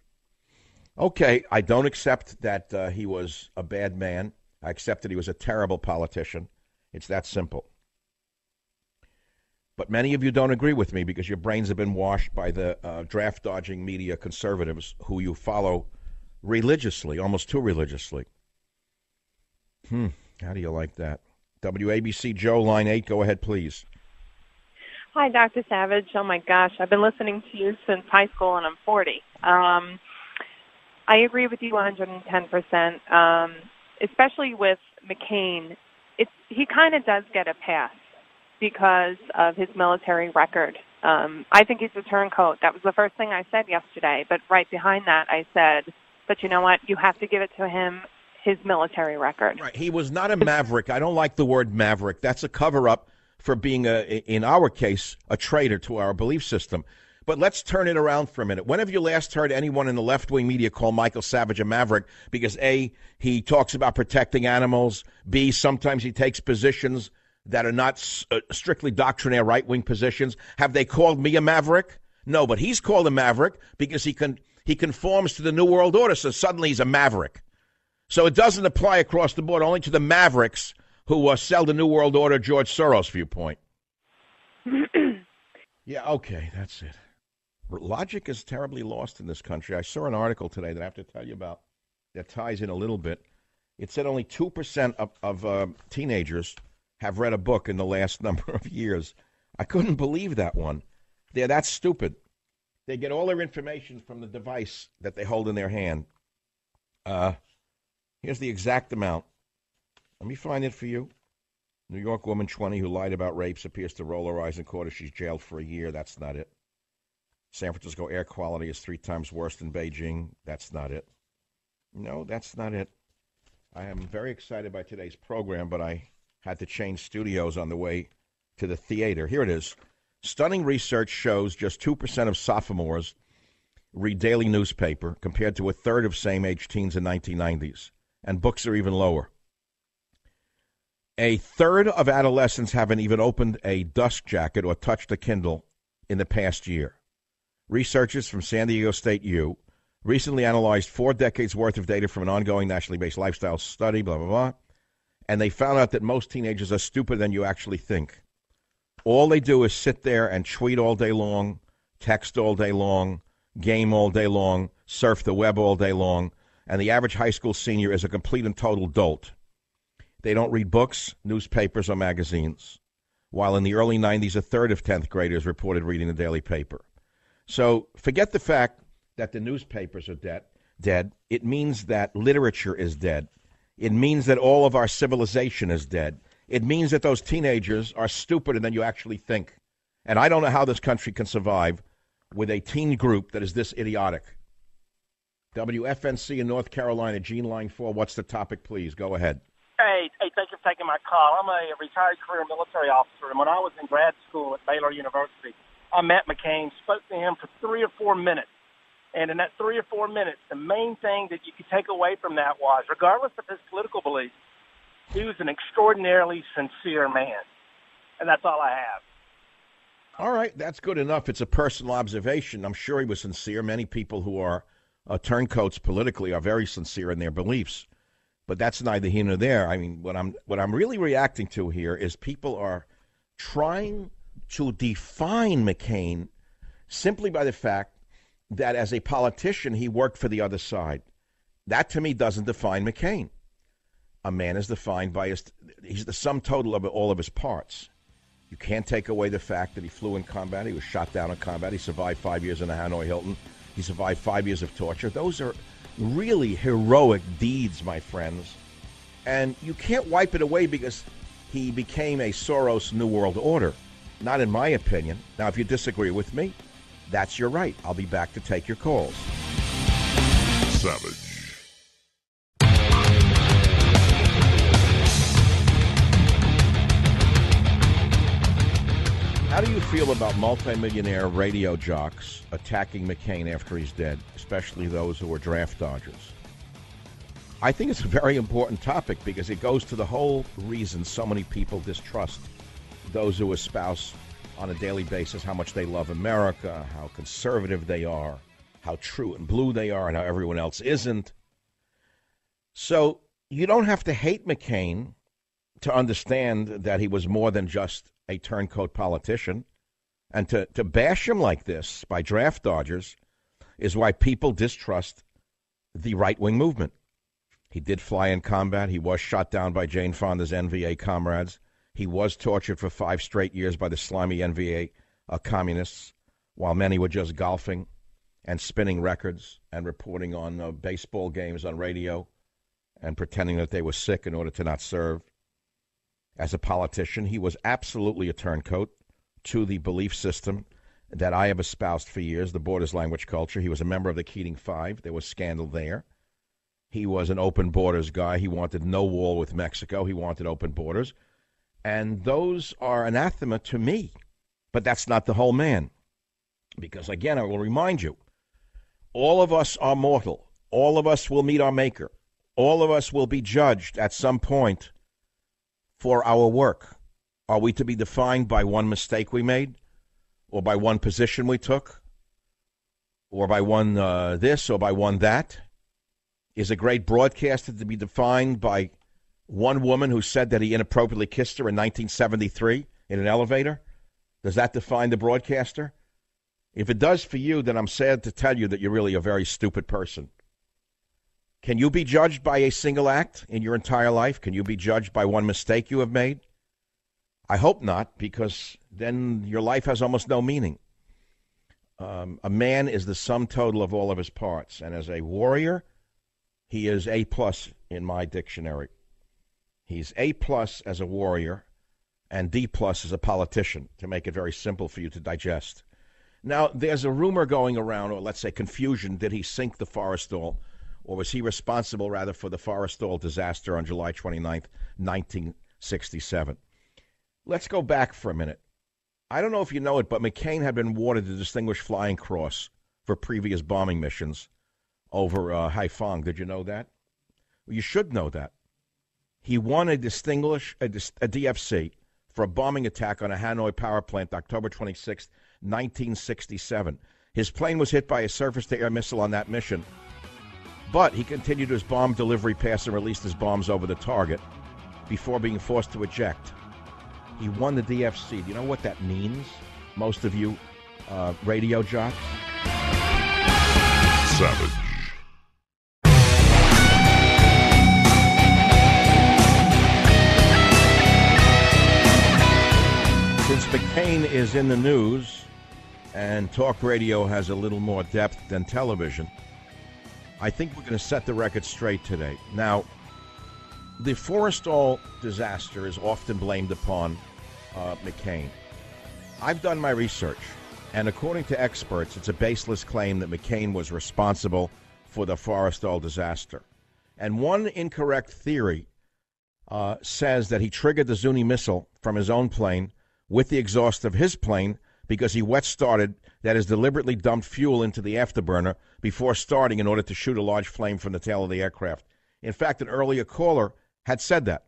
B: Okay, I don't accept that he was a bad man. I accept that he was a terrible politician. It's that simple. But many of you don't agree with me because your brains have been washed by the draft-dodging media conservatives who you follow religiously, almost too religiously. How do you like that? WABC Joe, line 8, go ahead, please.
M: Hi, Dr. Savage. Oh, my gosh. I've been listening to you since high school, and I'm 40. I agree with you 110%, especially with McCain. He kind of does get a pass because of his military record. I think he's a turncoat. That was the first thing I said yesterday. But right behind that, I said, but you know what? You have to give it to him, his military record.
B: Right. He was not a maverick. I don't like the word maverick. That's a cover-up for being, in our case, a traitor to our belief system. But let's turn it around for a minute. When have you last heard anyone in the left-wing media call Michael Savage a maverick? Because A, he talks about protecting animals. B, sometimes he takes positions that are not strictly doctrinaire right-wing positions. Have they called me a maverick? No, but he's called a maverick because he conforms to the New World Order, so suddenly he's a maverick. So it doesn't apply across the board, only to the mavericks who sell the New World Order George Soros viewpoint. Yeah, okay, that's it. Logic is terribly lost in this country. I saw an article today that I have to tell you about that ties in a little bit. It said only 2% of teenagers have read a book in the last number of years. I couldn't believe that one. They're that stupid. They get all their information from the device that they hold in their hand. Here's the exact amount. Let me find it for you. New York woman, 20, who lied about rapes, appears to roll her eyes in court as she's jailed for a year. That's not it. San Francisco air quality is 3 times worse than Beijing. That's not it. No, that's not it. I am very excited by today's program, but I had to change studios on the way to the theater. Here it is. Stunning research shows just 2% of sophomores read daily newspaper compared to a third of same-age teens in 1990s. And books are even lower. A third of adolescents haven't even opened a dust jacket or touched a Kindle in the past year. Researchers from San Diego State U recently analyzed 4 decades' worth of data from an ongoing nationally based lifestyle study, blah, blah, blah, and they found out that most teenagers are stupider than you actually think. All they do is sit there and tweet all day long, text all day long, game all day long, surf the web all day long, and the average high school senior is a complete and total dolt. They don't read books, newspapers, or magazines, while in the early 90s, a third of 10th graders reported reading the daily paper. So forget the fact that the newspapers are dead. It means that literature is dead. It means that all of our civilization is dead. It means that those teenagers are stupider than you actually think. And I don't know how this country can survive with a teen group that is this idiotic. WFNC in North Carolina, Gene Line 4. What's the topic, please? Go ahead.
N: Hey, thank you for taking my call. I'm a retired career military officer, and when I was in grad school at Baylor University, I met McCain, spoke to him for 3 or 4 minutes. And in that 3 or 4 minutes, the main thing that you could take away from that was, regardless of his political beliefs, he was an extraordinarily sincere man. And that's all I have.
B: All right, that's good enough. It's a personal observation. I'm sure he was sincere. Many people who are turncoats politically are very sincere in their beliefs. But that's neither here nor there. I mean, what I'm really reacting to here is people are trying to define McCain simply by the fact that as a politician, he worked for the other side. That, to me, doesn't define McCain. A man is defined by he's the sum total of all of his parts. You can't take away the fact that he flew in combat. He was shot down in combat. He survived 5 years in the Hanoi Hilton. He survived 5 years of torture. Those are really heroic deeds, my friends. And you can't wipe it away because he became a Soros New World Order. Not in my opinion. Now, if you disagree with me, that's your right. I'll be back to take your calls.
A: Savage.
B: How do you feel about multimillionaire radio jocks attacking McCain after he's dead, especially those who are draft dodgers? I think it's a very important topic because it goes to the whole reason so many people distrust those who espouse on a daily basis how much they love America, how conservative they are, how true and blue they are, and how everyone else isn't. So you don't have to hate McCain to understand that he was more than just a turncoat politician. And to bash him like this by draft dodgers is why people distrust the right-wing movement. He did fly in combat. He was shot down by Jane Fonda's NVA comrades. He was tortured for 5 straight years by the slimy NVA communists, while many were just golfing and spinning records and reporting on baseball games on radio and pretending that they were sick in order to not serve. As a politician, he was absolutely a turncoat to the belief system that I have espoused for years, the Borders language culture. He was a member of the Keating Five. There was scandal there. He was an open borders guy. He wanted no wall with Mexico. He wanted open borders. And those are anathema to me. But that's not the whole man. Because, again, I will remind you, all of us are mortal. All of us will meet our maker. All of us will be judged at some point for our work. Are we to be defined by one mistake we made? Or by one position we took? Or by one this or by one that? Is a great broadcaster to be defined by one woman who said that he inappropriately kissed her in 1973 in an elevator? Does that define the broadcaster? If it does for you, then I'm sad to tell you that you're really a very stupid person. Can you be judged by a single act in your entire life? Can you be judged by one mistake you have made? I hope not, because then your life has almost no meaning. A man is the sum total of all of his parts, and as a warrior, he is A+ in my dictionary. He's A+ as a warrior and D+ as a politician, to make it very simple for you to digest. Now, there's a rumor going around, or let's say confusion, did he sink the Forrestal, or was he responsible, rather, for the Forrestal disaster on July 29th, 1967? Let's go back for a minute. I don't know if you know it, but McCain had been awarded the Distinguished Flying Cross for previous bombing missions over Haiphong. Did you know that? Well, you should know that. He won a DFC for a bombing attack on a Hanoi power plant October 26, 1967. His plane was hit by a surface-to-air missile on that mission, but he continued his bomb delivery pass and released his bombs over the target before being forced to eject. He won the DFC. Do you know what that means? Most of you radio jocks?
A: Savage.
B: Since McCain is in the news and talk radio has a little more depth than television, I think we're going to set the record straight today. Now, the Forrestal disaster is often blamed upon McCain. I've done my research, and according to experts, it's a baseless claim that McCain was responsible for the Forrestal disaster. And one incorrect theory says that he triggered the Zuni missile from his own plane with the exhaust of his plane because he wet-started, that is, deliberately dumped fuel into the afterburner before starting in order to shoot a large flame from the tail of the aircraft. In fact, an earlier caller had said that.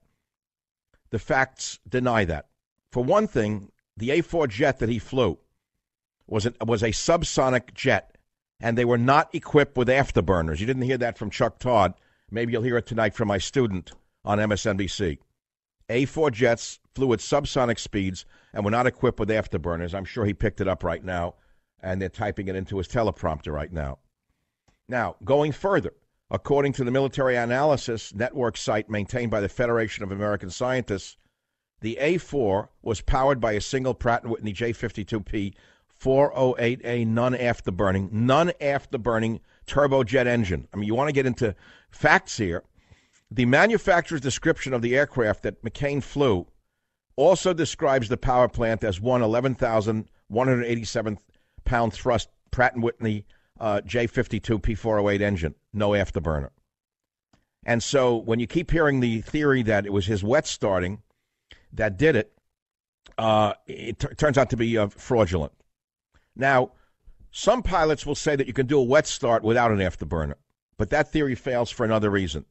B: The facts deny that. For one thing, the A-4 jet that he flew was a subsonic jet, and they were not equipped with afterburners. You didn't hear that from Chuck Todd. Maybe you'll hear it tonight from my student on MSNBC. A-4 jets flew at subsonic speeds and were not equipped with afterburners. I'm sure he picked it up right now, and they're typing it into his teleprompter right now. Now, going further, according to the Military Analysis Network site maintained by the Federation of American Scientists, the A-4 was powered by a single Pratt & Whitney J52P 408A non-afterburning turbojet engine. I mean, you want to get into facts here. The manufacturer's description of the aircraft that McCain flew also describes the power plant as one 11,187-pound thrust Pratt & Whitney J52 P408 engine, no afterburner. And so when you keep hearing the theory that it was his wet starting that did it, it turns out to be fraudulent. Now, some pilots will say that you can do a wet start without an afterburner, but that theory fails for another reason.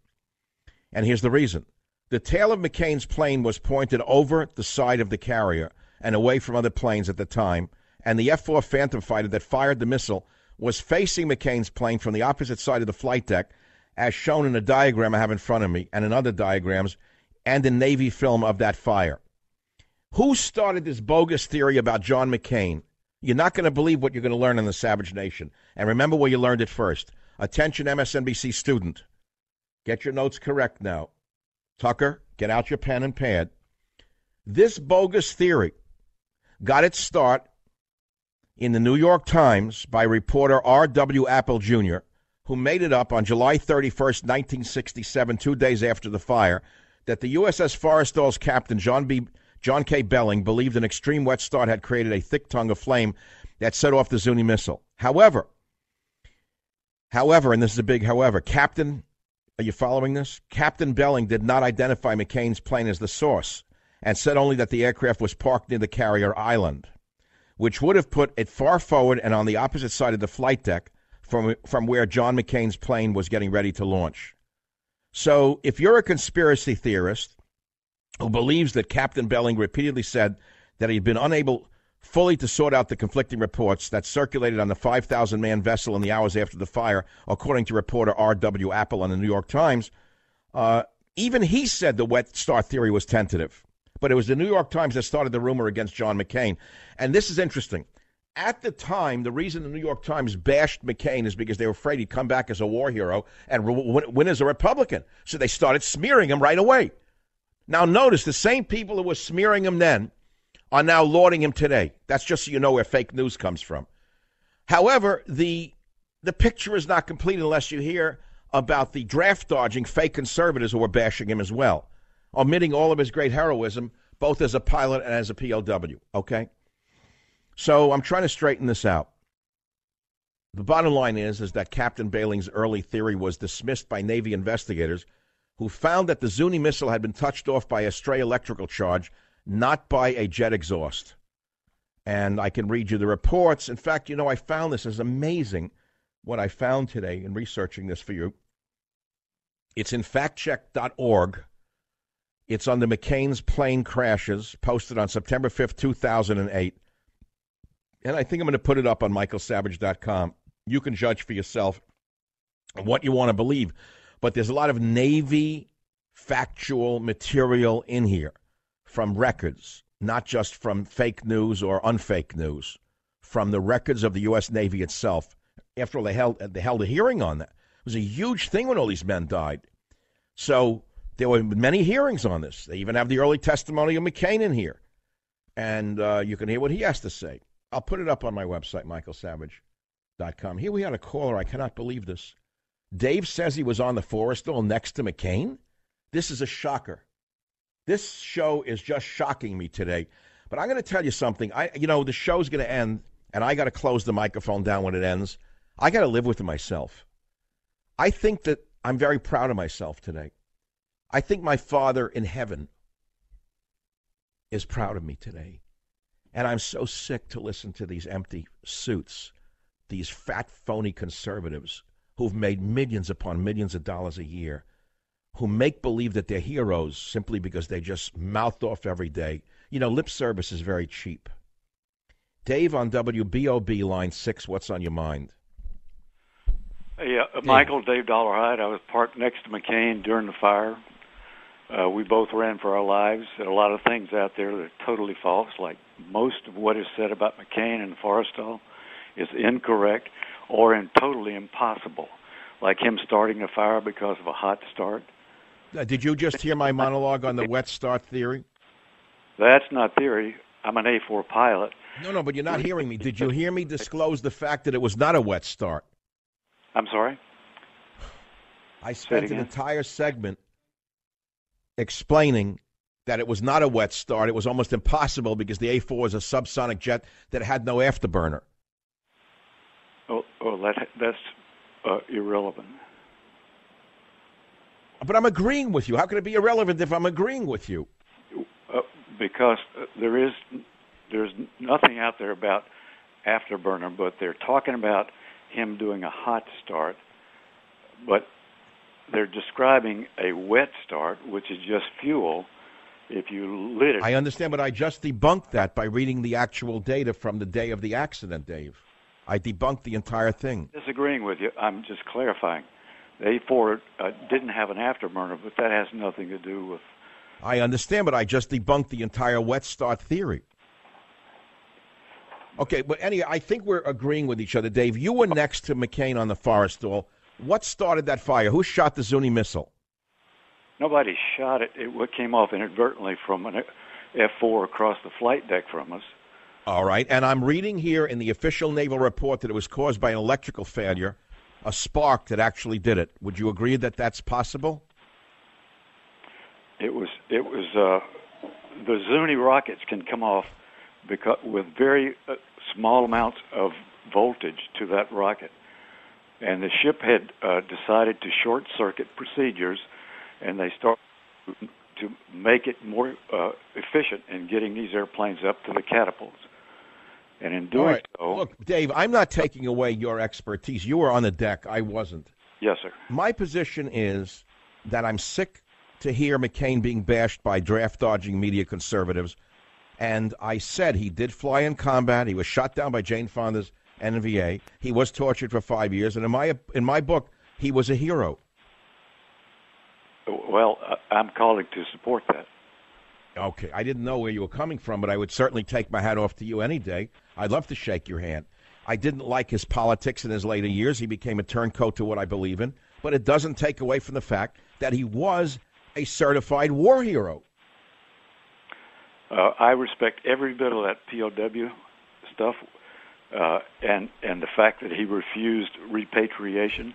B: And here's the reason. The tail of McCain's plane was pointed over the side of the carrier and away from other planes at the time, and the F-4 Phantom fighter that fired the missile was facing McCain's plane from the opposite side of the flight deck, as shown in a diagram I have in front of me and in other diagrams and in Navy film of that fire. Who started this bogus theory about John McCain? You're not going to believe what you're going to learn in the Savage Nation. And remember where you learned it first. Attention, MSNBC student. Get your notes correct now. Tucker, get out your pen and pad. This bogus theory got its start in the New York Times by reporter R.W. Apple Jr., who made it up on July 31st, 1967, 2 days after the fire, that the USS Forrestal's captain, John K. Belling, believed an extreme wet start had created a thick tongue of flame that set off the Zuni missile. However, and this is a big however, are you following this? Captain Belling did not identify McCain's plane as the source and said only that the aircraft was parked near the carrier island, which would have put it far forward and on the opposite side of the flight deck from where John McCain's plane was getting ready to launch. So if you're a conspiracy theorist who believes that Captain Belling repeatedly said that he'd been unable fully to sort out the conflicting reports that circulated on the 5,000-man vessel in the hours after the fire, according to reporter R.W. Apple on the New York Times, even he said the wet start theory was tentative. But it was the New York Times that started the rumor against John McCain. And this is interesting. At the time, the reason the New York Times bashed McCain is because they were afraid he'd come back as a war hero and win as a Republican. So they started smearing him right away. Now notice, the same people who were smearing him then are now lauding him today. That's just so you know where fake news comes from. However, the picture is not complete unless you hear about the draft-dodging fake conservatives who were bashing him as well, omitting all of his great heroism, both as a pilot and as a POW, okay? So I'm trying to straighten this out. The bottom line is that Captain Belling's early theory was dismissed by Navy investigators who found that the Zuni missile had been touched off by a stray electrical charge, not by a jet exhaust. And I can read you the reports. In fact, you know, I found this is amazing what I found today in researching this for you. It's in factcheck.org. It's on the McCain's plane crashes, posted on September 5th, 2008. And I think I'm going to put it up on michaelsavage.com. You can judge for yourself what you want to believe. But there's a lot of Navy factual material in here from records not just from fake news or unfake news, from the records of the U.S. Navy itself. After all, they held a hearing on that. It was a huge thing when all these men died. So there were many hearings on this. They even have the early testimony of McCain in here. And you can hear what he has to say. I'll put it up on my website, michaelsavage.com. Here we had a caller. I cannot believe this. Dave says he was on the Forrestal next to McCain. This is a shocker. This show is just shocking me today. But I'm going to tell you something. The show's going to end, and I got to close the microphone down when it ends. I got to live with myself. I think that I'm very proud of myself today. I think my Father in heaven is proud of me today. And I'm so sick to listen to these empty suits, these fat, phony conservatives who've made millions upon millions of dollars a year, who make believe that they're heroes simply because they just mouthed off every day. Lip service is very cheap. Dave on WBOB line 6, what's on your mind?
O: Yeah, Michael, Dave Dollarhide. I was parked next to McCain during the fire. We both ran for our lives. There are a lot of things out there that are totally false, like most of what is said about McCain and Forrestal is incorrect or totally impossible, like him starting a fire because of a hot start.
B: Did you just hear my monologue on the wet start theory?
O: That's not theory. I'm an A4 pilot.
B: No, but you're not hearing me. Did you hear me disclose the fact that it was not a wet start?
O: I'm sorry?
B: I spent an entire segment explaining that it was not a wet start. It was almost impossible because the A4 is a subsonic jet that had no afterburner.
O: That's irrelevant.
B: But I'm agreeing with you. How can it be irrelevant if I'm agreeing with you?
O: Because there's nothing out there about afterburner, but they're talking about him doing a hot start, but they're describing a wet start, which is just fuel if you lit it.
B: I understand, but I just debunked that by reading the actual data from the day of the accident, Dave. I debunked the entire thing.
O: Disagreeing with you. I'm just clarifying. The A4 didn't have an afterburner, but that has nothing to do with...
B: I understand, but I just debunked the entire wet start theory. Okay, but anyway, I think we're agreeing with each other. Dave, you were next to McCain on the Forrestal. What started that fire? Who shot the Zuni missile?
O: Nobody shot it. It came off inadvertently from an F-4 across the flight deck from us.
B: All right, and I'm reading here in the official naval report that it was caused by an electrical failure, a spark that actually did it. Would you agree that that's possible?
O: It was the Zuni rockets can come off with very small amounts of voltage to that rocket. And the ship had decided to short-circuit procedures, and they started to make it more efficient in getting these airplanes up to the catapults. And in doing so...
B: Look, Dave, I'm not taking away your expertise. You were on the deck. I wasn't.
O: Yes, sir.
B: My position is that I'm sick to hear McCain being bashed by draft-dodging media conservatives. And I said he did fly in combat. He was shot down by Jane Fonda's NVA. He was tortured for 5 years. And in my book, he was a hero.
O: Well, I'm calling to support that.
B: Okay. I didn't know where you were coming from, but I would certainly take my hat off to you any day. I'd love to shake your hand. I didn't like his politics in his later years. He became a turncoat to what I believe in. But it doesn't take away from the fact that he was a certified war hero.
O: I respect every bit of that POW stuff, and the fact that he refused repatriation.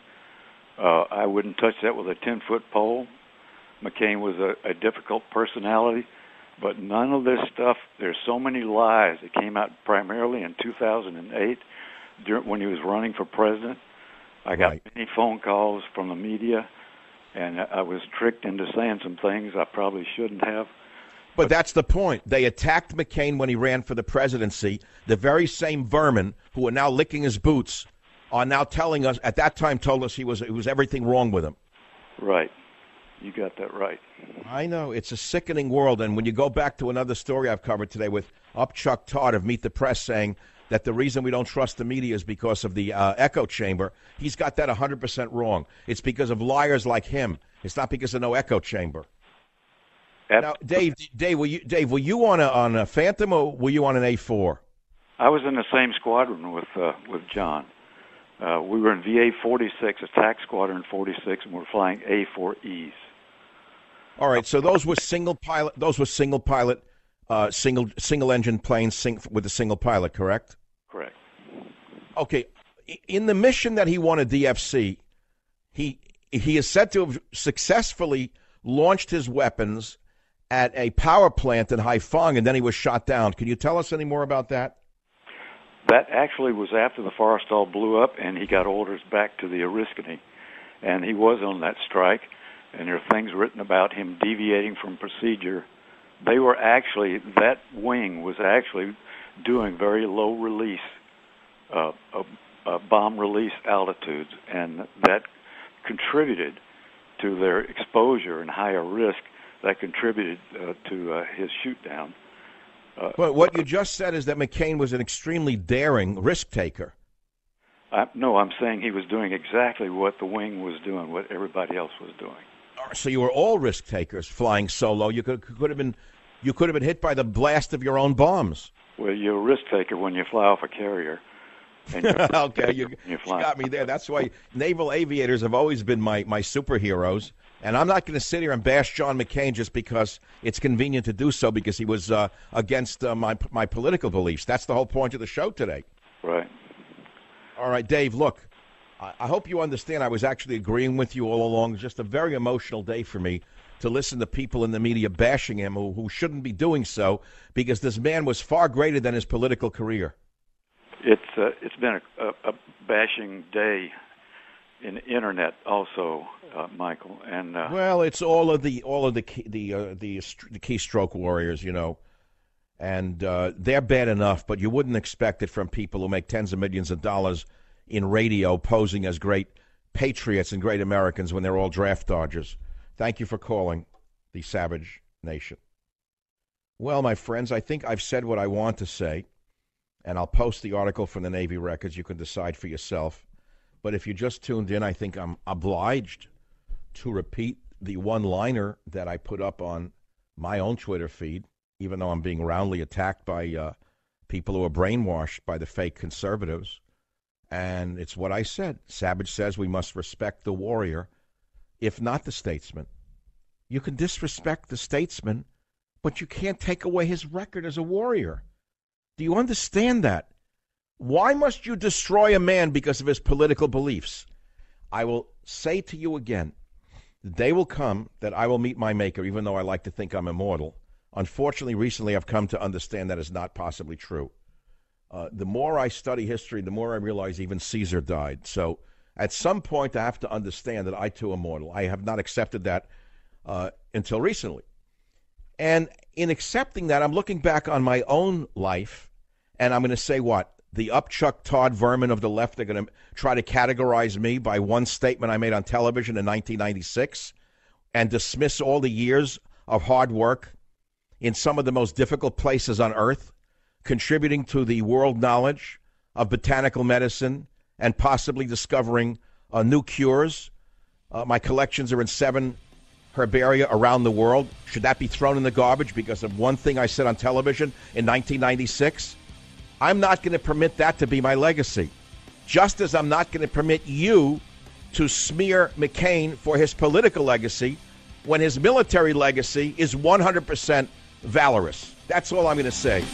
O: I wouldn't touch that with a 10-foot pole. McCain was a difficult personality, but none of this stuff, there's so many lies that came out primarily in 2008 when he was running for president. I got many phone calls from the media, and I was tricked into saying some things I probably shouldn't have.
B: But that's the point. They attacked McCain when he ran for the presidency. The very same vermin who are now licking his boots are now telling us, at that time told us it was everything wrong with him.
O: Right. You got that right.
B: I know. It's a sickening world. And when you go back to another story I've covered today with Chuck Todd of Meet the Press saying that the reason we don't trust the media is because of the echo chamber, he's got that 100% wrong. It's because of liars like him. It's not because of no echo chamber. Now, Dave, were you on a Phantom or were you on an A4?
O: I was in the same squadron with John. We were in VA 46, Attack Squadron 46, and we're flying A4Es.
B: All right, so those were single pilot, single engine planes with a single pilot, correct?
O: Correct.
B: Okay, in the mission that he won at DFC, he is said to have successfully launched his weapons at a power plant in Haiphong, and then he was shot down. Can you tell us any more about that?
O: That actually was after the Forrestal blew up, and he got orders back to the Oriskany, and he was on that strike, and there are things written about him deviating from procedure. They were actually, that wing was actually doing very low release, bomb release altitudes, and that contributed to their exposure and higher risk. That contributed to his shoot down.
B: But what you just said is that McCain was an extremely daring risk taker.
O: No, I'm saying he was doing exactly what the wing was doing, what everybody else was doing.
B: So you were all risk takers flying solo. You could have been hit by the blast of your own bombs.
O: Well, you're a risk taker when you fly off a carrier.
B: Okay, you got me there. That's why naval aviators have always been my superheroes. And I'm not going to sit here and bash John McCain just because it's convenient to do so, because he was against my political beliefs. That's the whole point of the show today.
O: Right.
B: All right, Dave, look, I hope you understand I was actually agreeing with you all along. It's just a very emotional day for me to listen to people in the media bashing him who shouldn't be doing so, because this man was far greater than his political career.
O: It's been a bashing day in the internet also, Michael, and
B: well, it's all of the keystroke warriors, you know, and they're bad enough, but you wouldn't expect it from people who make tens of millions of dollars in radio, posing as great patriots and great Americans when they're all draft dodgers. Thank you for calling the Savage Nation. Well, my friends, I think I've said what I want to say, and I'll post the article from the Navy Records. You can decide for yourself. But if you just tuned in, I think I'm obliged to repeat the one-liner that I put up on my own Twitter feed, even though I'm being roundly attacked by people who are brainwashed by the fake conservatives. And it's what I said. Savage says we must respect the warrior, if not the statesman. You can disrespect the statesman, but you can't take away his record as a warrior. Do you understand that? Why must you destroy a man because of his political beliefs? I will say to you again, the day will come that I will meet my maker, even though I like to think I'm immortal. Unfortunately, recently I've come to understand that is not possibly true. The more I study history, the more I realize even Caesar died. So at some point I have to understand that I too am mortal. I have not accepted that until recently. And in accepting that, I'm looking back on my own life, and I'm going to say what? The upchuck Todd vermin of the left are going to try to categorize me by one statement I made on television in 1996 and dismiss all the years of hard work in some of the most difficult places on earth, contributing to the world knowledge of botanical medicine and possibly discovering new cures. My collections are in 7 herbaria around the world. Should that be thrown in the garbage because of one thing I said on television in 1996? I'm not going to permit that to be my legacy, just as I'm not going to permit you to smear McCain for his political legacy when his military legacy is 100% valorous. That's all I'm going to say.